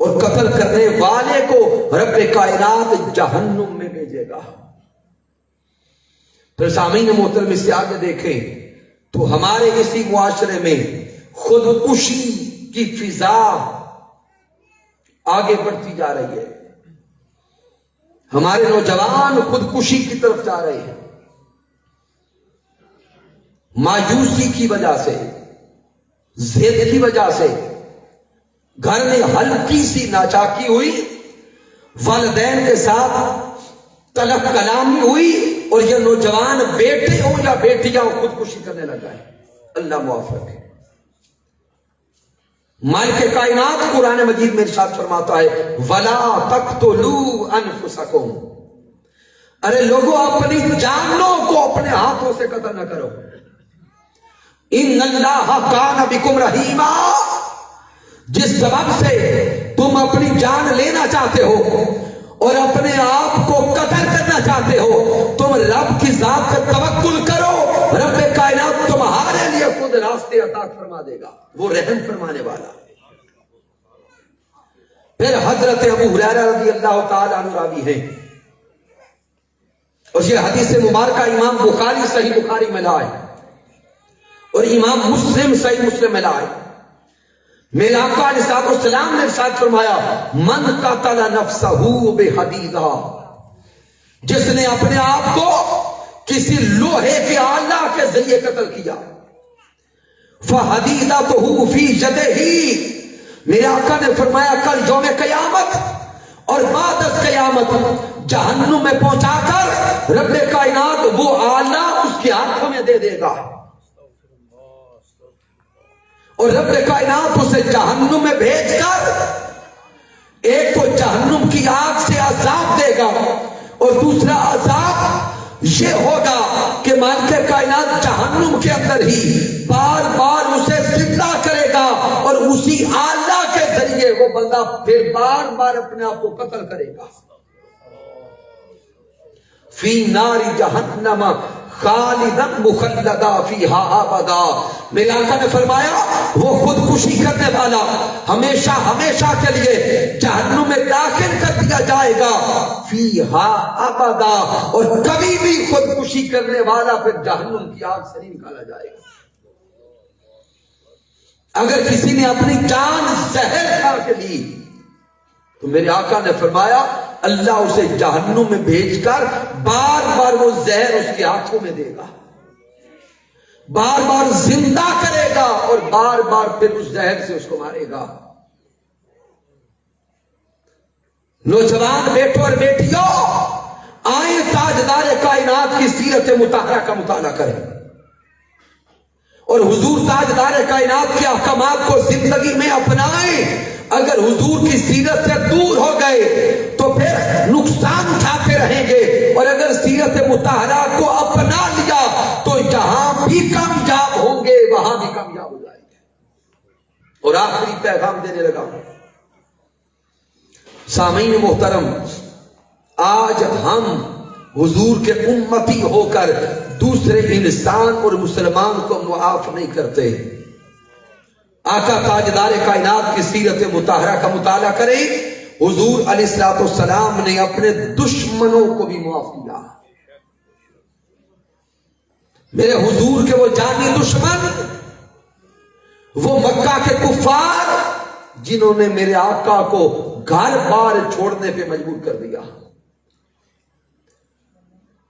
اور قتل کرنے والے کو رب کائنات جہنم میں بھیجے گا. پھر سامعین محترم اس سے آگے دیکھیں تو ہمارے اسی معاشرے میں خودکشی کی فضا آگے بڑھتی جا رہی ہے. ہمارے نوجوان خودکشی کی طرف جا رہے ہیں، مایوسی کی وجہ سے، ضد کی وجہ سے. گھر میں ہلکی سی ناچاکی ہوئی، والدین کے ساتھ تلخ کلامی ہوئی اور یہ نوجوان بیٹے ہوں یا بیٹیاں خودکشی کرنے لگا ہے. اللہ معاف رکھے. مالک کائنات قرآن مجید میں ارشاد فرماتا ہے وَلَا تَقْتُلُوا أَنفُسَكُمْ، ارے لوگوں اپنی جانوں کو اپنے ہاتھوں سے قتل نہ کرو. ان اللہ کان بکم رحیما، جس سبب سے تم اپنی جان لینا چاہتے ہو اور اپنے آپ کو قتل کرنا چاہتے ہو، تم رب کی ذات پر توکل کرو، رب کائنات تمہارے لیے خود راستے عطا فرما دے گا، وہ رحم فرمانے والا. پھر حضرت ابو ہریرہ رضی اللہ تعالی عنہ راوی ہیں اور یہ حدیث مبارکہ امام بخاری صحیح بخاری میں لائے اور امام مسلم صحیح مسلم میں لائے. میرے آقا علیہ السلام نے ارشاد فرمایا من قتل نفسہ بحدیدہ، جس نے اپنے آپ کو کسی لوہے کے آلہ کے ذریعے قتل کیا، فحدیدتہ فی یدہ، میرے آقا نے فرمایا کل یوم قیامت اور بعد از قیامت جہنم میں پہنچا کر رب کائنات وہ آلہ اس کے ہاتھوں میں دے دے گا اور رب کائنات اسے جہنم میں بھیج کر ایک تو جہنم کی آگ سے عذاب دے گا اور دوسرا عذاب یہ ہوگا کہ مالک کائنات جہنم کے اندر ہی بار بار اسے زندہ کرے گا اور اسی آلہ کے ذریعے وہ بندہ پھر بار بار اپنے آپ کو قتل کرے گا. فی نار جہنم خالدن مخلدا فیہا ابدا. میرے آقا نے فرمایا وہ خودکشی کرنے والا ہمیشہ ہمیشہ کے لیے جہنم میں داخل کر دیا جائے گا فیہا ابدا، اور کبھی بھی خودکشی کرنے والا پھر جہنم کی آگ سے نہیں نکالا جائے گا. اگر کسی نے اپنی جان زہر کھا کے لی تو میرے آقا نے فرمایا اللہ اسے جہنم میں بھیج کر بار بار وہ زہر اس کے ہاتھوں میں دے گا، بار بار زندہ کرے گا اور بار بار پھر اس زہر سے اس کو مارے گا. نوجوان بیٹوں اور بیٹیوں، آئیں تاجدار کائنات کی سیرت مطہرہ کا مطالعہ کریں اور حضور تاجدار کائنات کے احکامات کو زندگی میں اپنائیں. اگر حضور کی سیرت سے دور ہو گئے تو پھر نقصان اٹھاتے رہیں گے، اور اگر سیرت مطہرہ کو اپنا لیا تو جہاں بھی کامیاب ہوں گے وہاں بھی کامیاب ہو جائیں گے. اور آخری پیغام دینے لگا ہوں. سامعین محترم، آج ہم حضور کے امتی ہو کر دوسرے انسان اور مسلمان کو معاف نہیں کرتے. آقا تاجدار کائنات کی سیرت مطہرہ کا مطالعہ کریں. حضور علیہ الصلوۃ والسلام نے اپنے دشمنوں کو بھی معاف کیا. میرے حضور کے وہ جانی دشمن، وہ مکہ کے کفار جنہوں نے میرے آقا کو گھر بار چھوڑنے پہ مجبور کر دیا.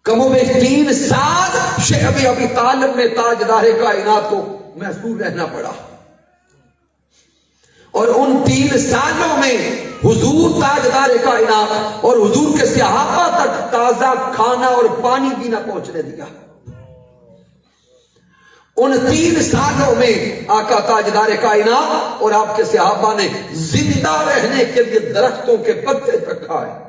کم و بیش 3 سال شیخ ابی طالب میں تاجدار کائنات کو محصور رہنا پڑا، اور ان 3 سالوں میں حضور تاجدار کائنات اور حضور کے صحابہ تک تازہ کھانا اور پانی بھی نہ پہنچنے دیا. ان 3 سالوں میں آقا تاجدار کائنات اور آپ کے صحابہ نے زندہ رہنے کے لیے درختوں کے پتے تک کھائے.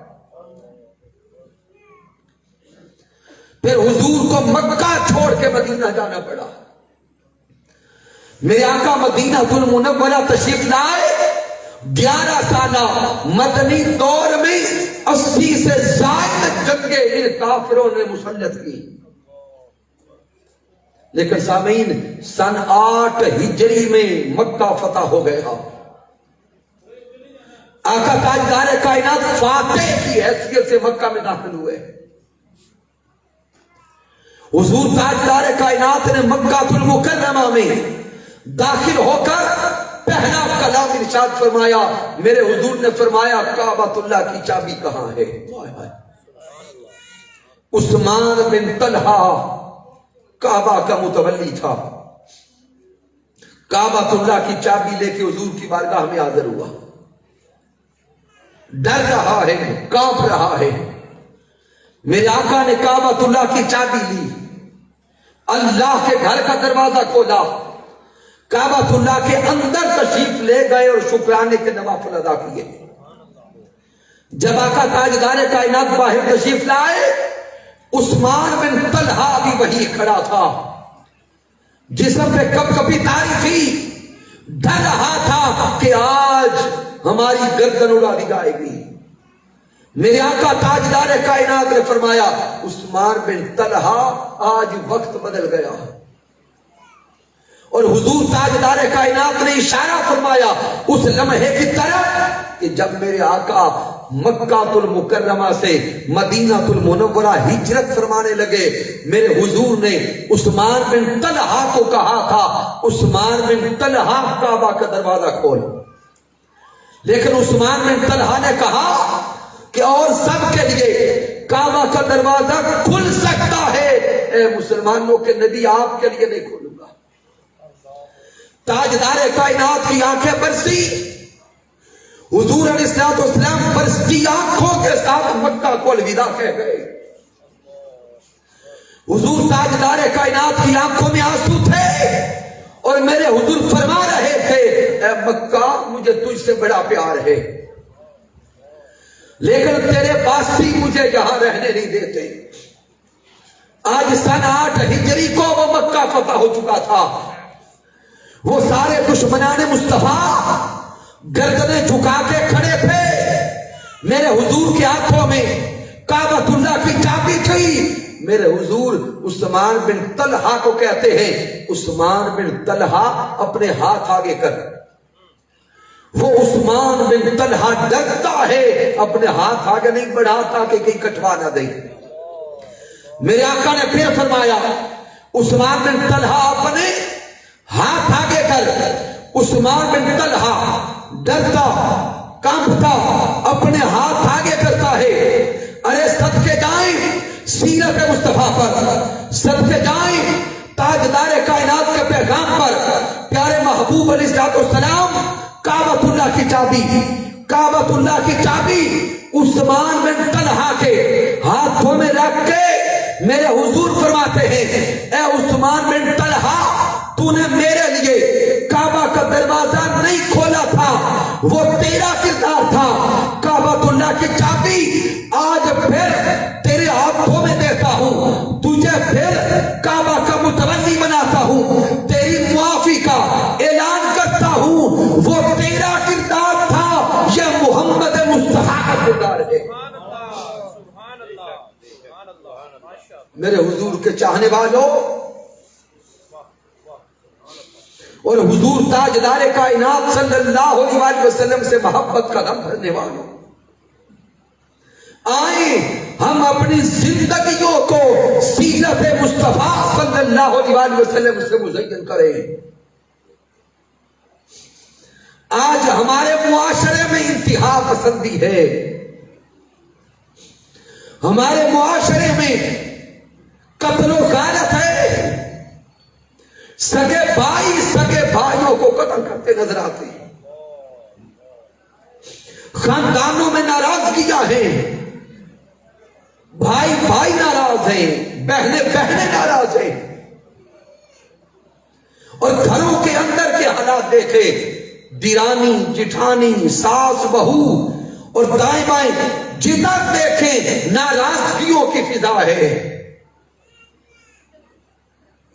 پھر حضور کو مکہ چھوڑ کے مدینہ جانا پڑا. میرے آقا مدینہ المنورہ تشریف لائے. 11 سالہ مدنی دور میں 80 سے زائد جنگیں ان کافروں نے مسلط کی. لیکن سامعین، سن 8 ہجری میں مکہ فتح ہو گیا. آقا تاجدار کائنات فاتح کی حیثیت سے مکہ میں داخل ہوئے. حضور تاجدار کائنات نے مکہ المکرمہ میں داخل ہو کر پہلا کلام ارشاد فرمایا. میرے حضور نے فرمایا کعبۃ اللہ کی چابی کہاں ہے؟ عثمان بن طلحہ کعبہ کا متولی تھا. کعبۃ اللہ کی چابی لے کے حضور کی بارگاہ میں حاضر ہوا. ڈر رہا ہے، کانپ رہا ہے. میرے آقا نے کعبۃ اللہ کی چابی لی، اللہ کے گھر کا دروازہ کھولا، کعبۃ اللہ کے اندر تشریف لے گئے اور شکرانے کے نوافل ادا کیے. جب آقا تاجدار کائنات باہر تشریف لائے، عثمان بن طلحہ بھی وہی کھڑا تھا. جسم پہ کپ کپی تاری تھی، ڈر رہا تھا کہ آج ہماری گردن اڑا دی جائے گی. میرے آقا تاجدار کائنات نے فرمایا عثمان بن طلحہ آج وقت بدل گیا. اور حضور تاجدار کائنات نے اشارہ فرمایا اس لمحے کی طرف کہ جب میرے آقا مکہ المکرمہ سے مدینہ المنورہ ہجرت فرمانے لگے، میرے حضور نے عثمان بن طلحہ کو کہا تھا عثمان بن طلحہ کعبہ کا دروازہ کھول. لیکن عثمان بن طلحہ نے کہا کہ اور سب کے لیے کعبہ کا دروازہ کھل سکتا ہے، اے مسلمانوں کے نبی آپ کے لیے نہیں کھولوں گا. تاجدار کائنات کی آنکھیں برسی. حضور علیہ الصلوۃ والسلام برستی آنکھوں کے ساتھ مکہ کو الوداع کہہ گئے. حضور تاجدار کائنات کی آنکھوں میں آنسو تھے اور میرے حضور فرما رہے تھے اے مکہ مجھے تجھ سے بڑا پیار ہے، لیکن تیرے باسی مجھے یہاں رہنے نہیں دیتے. آج سن 8 ہجری کو وہ مکہ فتح ہو چکا تھا. وہ سارے دشمنان مصطفیٰ گردنیں جھکا کے کھڑے تھے. میرے حضور کے ہاتھوں میں کعبۃ اللہ کی چابی تھی. میرے حضور عثمان بن طلحہ کو کہتے ہیں عثمان بن طلحہ اپنے ہاتھ آگے کر. وہ عثمان بن طلحہ ڈرتا ہے اپنے ہاتھ آگے نہیں بڑھاتا کہ کہیں کٹوا نہ دے. میرے آقا نے پھر فرمایا عثمان بن طلحہ اپنے ہاتھ آگے کر. عثمان بن طلحہ ڈرتا کانپتا اپنے ہاتھ آگے کرتا ہے. ارے صدقے جائیں سیرت مصطفیٰ پر، صدقے جائیں تاجدار کائنات کے پیغام پر، پیارے محبوب علیہ السلام. کعبۃ اللہ کی چابی، کعبۃ اللہ کی چابی عثمان بن طلحہ کے ہاتھوں میں رکھ کے میرے حضور فرماتے ہیں اے عثمان بن طلحہ تو نے میرے لیے کعبہ کا دروازہ نہیں کھولا تھا، وہ تیرا کردار تھا. کعبۃ اللہ کی چابی آج پھر تیرے ہاتھوں میں دیتا ہوں، تجھے پھر کعبہ کا متولی بناتا ہوں، تیری معافی کا اعلان کرتا ہوں. وہ تیرا کردار تھا، یہ محمد مصطفیٰ کا کردار ہے. میرے حضور کے چاہنے والوں اور حضور تاجدار کائنات صلی اللہ علیہ وسلم سے محبت کا دم بھرنے والوں، آئیں ہم اپنی زندگیوں کو سیرت مصطفیٰ صلی اللہ علیہ وسلم سے مزین کریں. آج ہمارے معاشرے میں انتہا پسندی ہے، ہمارے معاشرے میں قتل و غارت ہے، سگے بھائی سگے بھائیوں کو قتل کرتے نظر آتے ہیں، خاندانوں میں ناراضگیاں ہیں، بھائی بھائی ناراض ہیں، بہنیں بہنیں ناراض ہیں. اور گھروں کے اندر کے حالات دیکھے، دیرانی جٹھانی ساس بہو اور دائیں بائیں جدھر دیکھیں ناراضگیوں کی فضا ہے.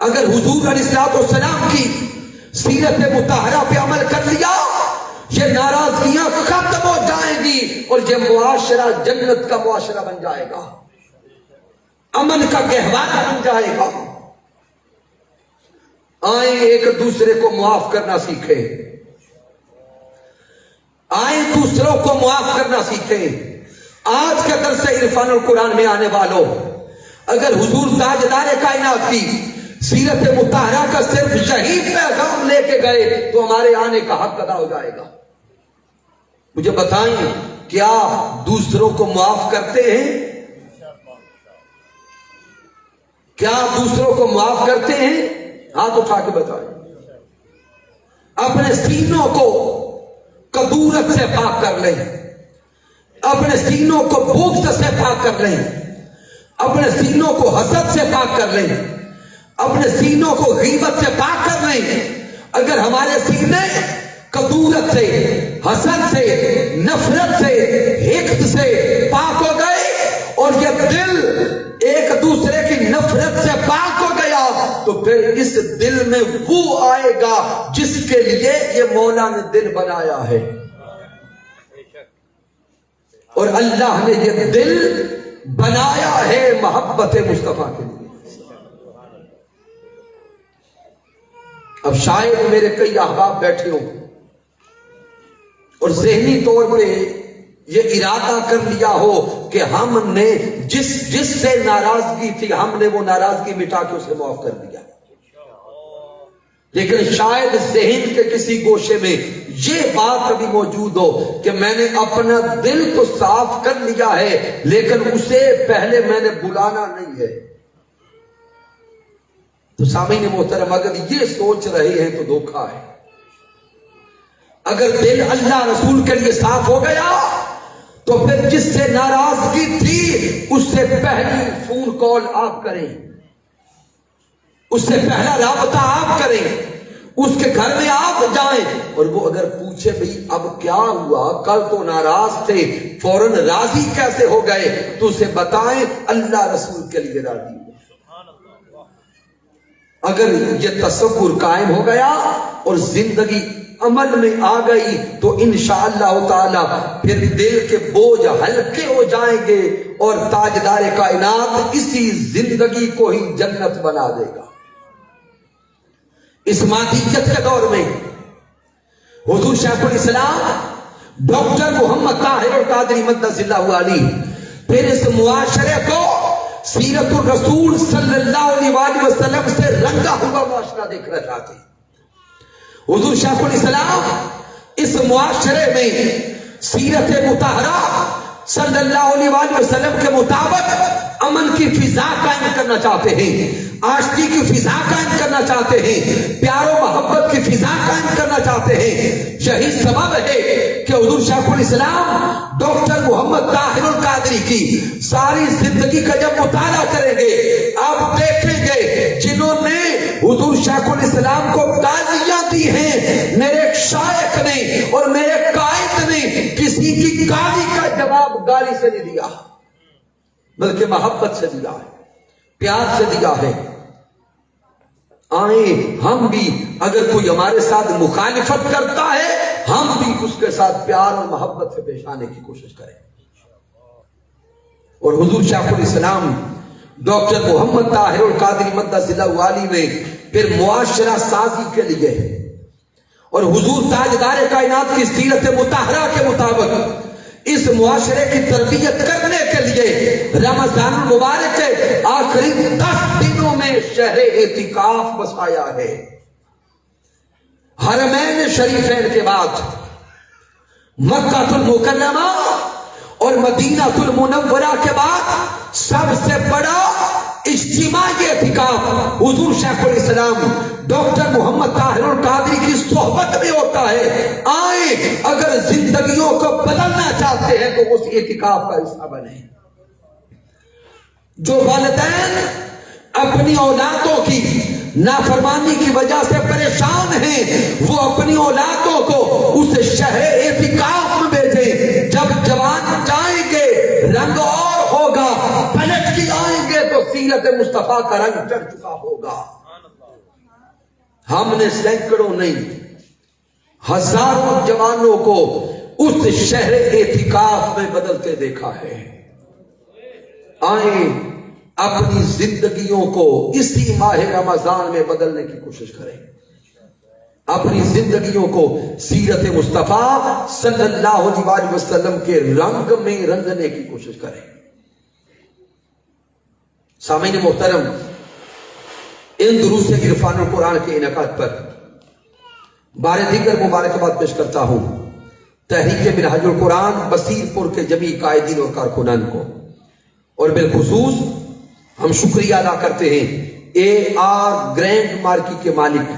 اگر حضور علیہ السلام کی سیرت مطہرہ پہ عمل کر لیا یہ ناراضگیاں ختم ہو جائیں گی اور یہ معاشرہ جنت کا معاشرہ بن جائے گا، امن کا گہوارہ بن جائے گا. آئیں ایک دوسرے کو معاف کرنا سیکھیں، آئیں دوسروں کو معاف کرنا سیکھیں. آج کے درس عرفان القرآن میں آنے والوں، اگر حضور تاجدار کائنات کی سیرت مطہرہ کا صرف یہی پیغام لے کے گئے تو ہمارے آنے کا حق ادا ہو جائے گا. مجھے بتائیں کیا دوسروں کو معاف کرتے ہیں؟ کیا دوسروں کو معاف کرتے ہیں؟ ہاتھ اٹھا کے بتائیں. اپنے سینوں کو کدورت سے پاک کر لیں، اپنے سینوں کو بغض سے پاک کر لیں، اپنے سینوں کو حسد سے پاک کر لیں، اپنے سینوں کو غیبت سے پاک کر لیں. اگر ہمارے سینے کدورت سے، حسد سے، نفرت سے، حقد سے پاک ہو گئے اور یہ دل ایک دوسرے کی نفرت سے پاک ہو گیا تو پھر اس دل میں وہ آئے گا جس کے لیے یہ مولا نے دل بنایا ہے. اور اللہ نے یہ دل بنایا ہے محبت مصطفیٰ کے لیے. اب شاید میرے کئی احباب بیٹھے ہوں اور ذہنی طور پہ یہ ارادہ کر لیا ہو کہ ہم نے جس سے ناراضگی تھی ہم نے وہ ناراضگی مٹا کے اسے معاف کر دیا، لیکن شاید ذہن کے کسی گوشے میں یہ بات ابھی موجود ہو کہ میں نے اپنا دل تو صاف کر لیا ہے لیکن اسے پہلے میں نے بلانا نہیں ہے. تو سامعین محترم اگر یہ سوچ رہے ہیں تو دھوکہ ہے. اگر دل اللہ رسول کے لیے صاف ہو گیا تو پھر جس سے ناراضگی تھی اس سے پہلی فون کال آپ کریں، اس سے پہلا رابطہ آپ کریں، اس کے گھر میں آپ جائیں اور وہ اگر پوچھے بھئی اب کیا ہوا، کل تو ناراض تھے فوراً راضی کیسے ہو گئے، تو اسے بتائیں اللہ رسول کے لیے راضی ہو. اگر یہ تصور قائم ہو گیا اور زندگی عمل میں آ گئی تو انشاءاللہ تعالی پھر دل کے بوجھ ہلکے ہو جائیں گے اور تاجدار کائنات اسی زندگی کو ہی جنت بنا دے گا۔ اس مادیت کے دور میں حضور شیخ الاسلام ڈاکٹر محمد طاہر القادری مقدس اللہ علیہ پھر اس معاشرے کو سیرت الرسول صلی اللہ علیہ وآلہ وسلم سے رنگا ہوا معاشرہ دیکھنا چاہتے ہیں۔ حضور شیخ الاسلام اس معاشرے میں سیرت مطہرہ صلی اللہ علیہ وآلہ وسلم کے مطابق امن کی فضا قائم کرنا چاہتے ہیں، آشتی کی فضا قائم کرنا چاہتے ہیں، پیار و محبت کی فضا قائم کرنا چاہتے ہیں۔ یہی سبب ہے کہ حضور شیخ الاسلام ڈاکٹر محمد طاہر القادری کی ساری زندگی کا جب مطالعہ کریں گے آپ دیکھیں گے جنہوں نے حضور شیخ الاسلام کو گالیاں دی ہیں، میرے ایک شائخ نے اور میرے قائد نے کسی کی گالی کا جواب گالی سے نہیں دیا بلکہ محبت سے دیا ہے، پیار سے دیا ہے۔ آئیں ہم بھی اگر کوئی ہمارے ساتھ مخالفت کرتا ہے ہم بھی اس کے ساتھ پیار اور محبت سے پیش آنے کی کوشش کریں۔ اور حضور شیخ الاسلام ڈاکٹر محمد طاہر القادری مقدس اللہ علیہ نے پھر معاشرہ سازی کے لیے اور حضور تاجدار کائنات کی سیرت مطہرہ کے مطابق اس معاشرے کی تربیت کرنے کے لیے رمضان المبارک کے آخری 10 دنوں میں شہر اعتکاف بسایا ہے۔ حرمین شریفین کے بعد مکہ المکرمہ اور مدینہ المنورہ کے بعد سب سے بڑا اجتماعی اعتکاف حضور شیخ الاسلام ڈاکٹر محمد طاہر القادری کی صحبت میں ہوتا ہے۔ آئیں اگر زندگیوں کو بدلنا چاہتے ہیں تو اس اعتکاف کا حصہ بنیں۔ جو والدین اپنی اولادوں کی نافرمانی کی وجہ سے پریشان ہیں وہ اپنی اولادوں کو اس شہر اعتکاف میں بھیجیں۔ جب جوان جائیں گے رنگ اور ہوگا، پلٹ کے آئیں گے تو سیرت مصطفیٰ کا رنگ چڑھ چکا ہوگا۔ ہم نے سینکڑوں نہیں ہزاروں جوانوں کو اس شہر اعتکاف میں بدلتے دیکھا ہے۔ آئیں اپنی زندگیوں کو اسی ماہ رمضان میں بدلنے کی کوشش کریں، اپنی زندگیوں کو سیرت مصطفیٰ صلی اللہ علیہ وسلم کے رنگ میں رنگنے کی کوشش کریں۔ سامعین محترم، ان دروس عرفان القرآن کے انعقاد پر بار دیگر مبارکباد پیش کرتا ہوں تحریک منہاج القرآن بصیر پور کے جمیع قائدین اور کارکنان کو، اور بالخصوص ہم شکریہ ادا کرتے ہیں AR گرینڈ مارکی کے مالک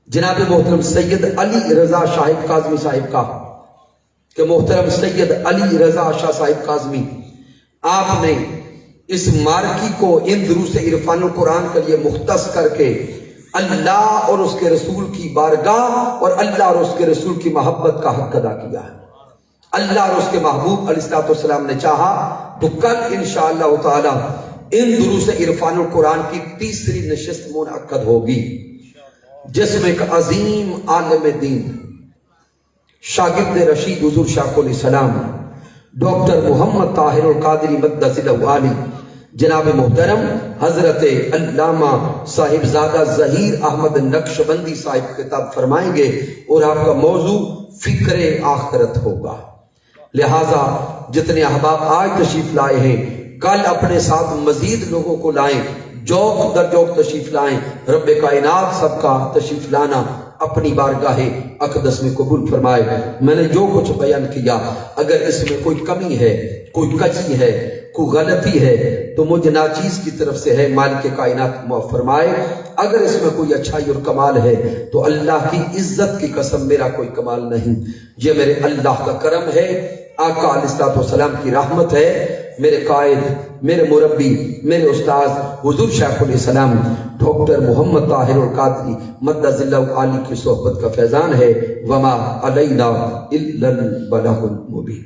جناب محترم سید علی رضا شاہد کاظمی صاحب کا، کہ محترم سید علی رضا شاہ صاحب کاظمی آپ نے اس مارکی کو ان دروس عرفان القرآن کے لیے مختص کر کے اللہ اور اس کے رسول کی بارگاہ اور اللہ اور اس کے رسول کی محبت کا حق ادا کیا ہے۔ اللہ اور اس کے محبوب علیہ السلام نے چاہا تو کل انشاءاللہ تعالی ان دروس عرفان القرآن کی تیسری نشست منعقد ہوگی، جس میں ایک عظیم عالم دین شاگرد رشید حضور شیخ الاسلام ڈاکٹر محمد طاہر القادری مقدس اللہ علیہ جناب محترم حضرت علامہ صاحبزادہ ظہیر احمد نقشبندی صاحب خطاب فرمائیں گے اور آپ کا موضوع فکر آخرت ہوگا۔ لہٰذا جتنے احباب آج تشریف لائے ہیں کل اپنے ساتھ مزید لوگوں کو لائیں، جوق در جوق تشریف لائیں۔ رب کائنات سب کا تشریف لانا اپنی بارگاہ اقدس میں قبول فرمائے۔ میں نے جو کچھ بیان کیا اگر اس میں کوئی کمی ہے، کوئی کجی ہے، کوئی غلطی ہے تو مجھ ناچیز کی طرف سے ہے، مالک کائنات معاف فرمائے۔ اگر اس میں کوئی اچھائی اور کمال ہے تو اللہ کی عزت کی قسم میرا کوئی کمال نہیں، یہ میرے اللہ کا کرم ہے، آقا علیہ السلام کی رحمت ہے، میرے قائد، میرے مربی، میرے استاذ حضور شیخ الاسلام ڈاکٹر محمد طاہر القادری مقدس اللہ علی کی صحبت کا فیضان ہے۔ وما علینا الا البلاغ المبین۔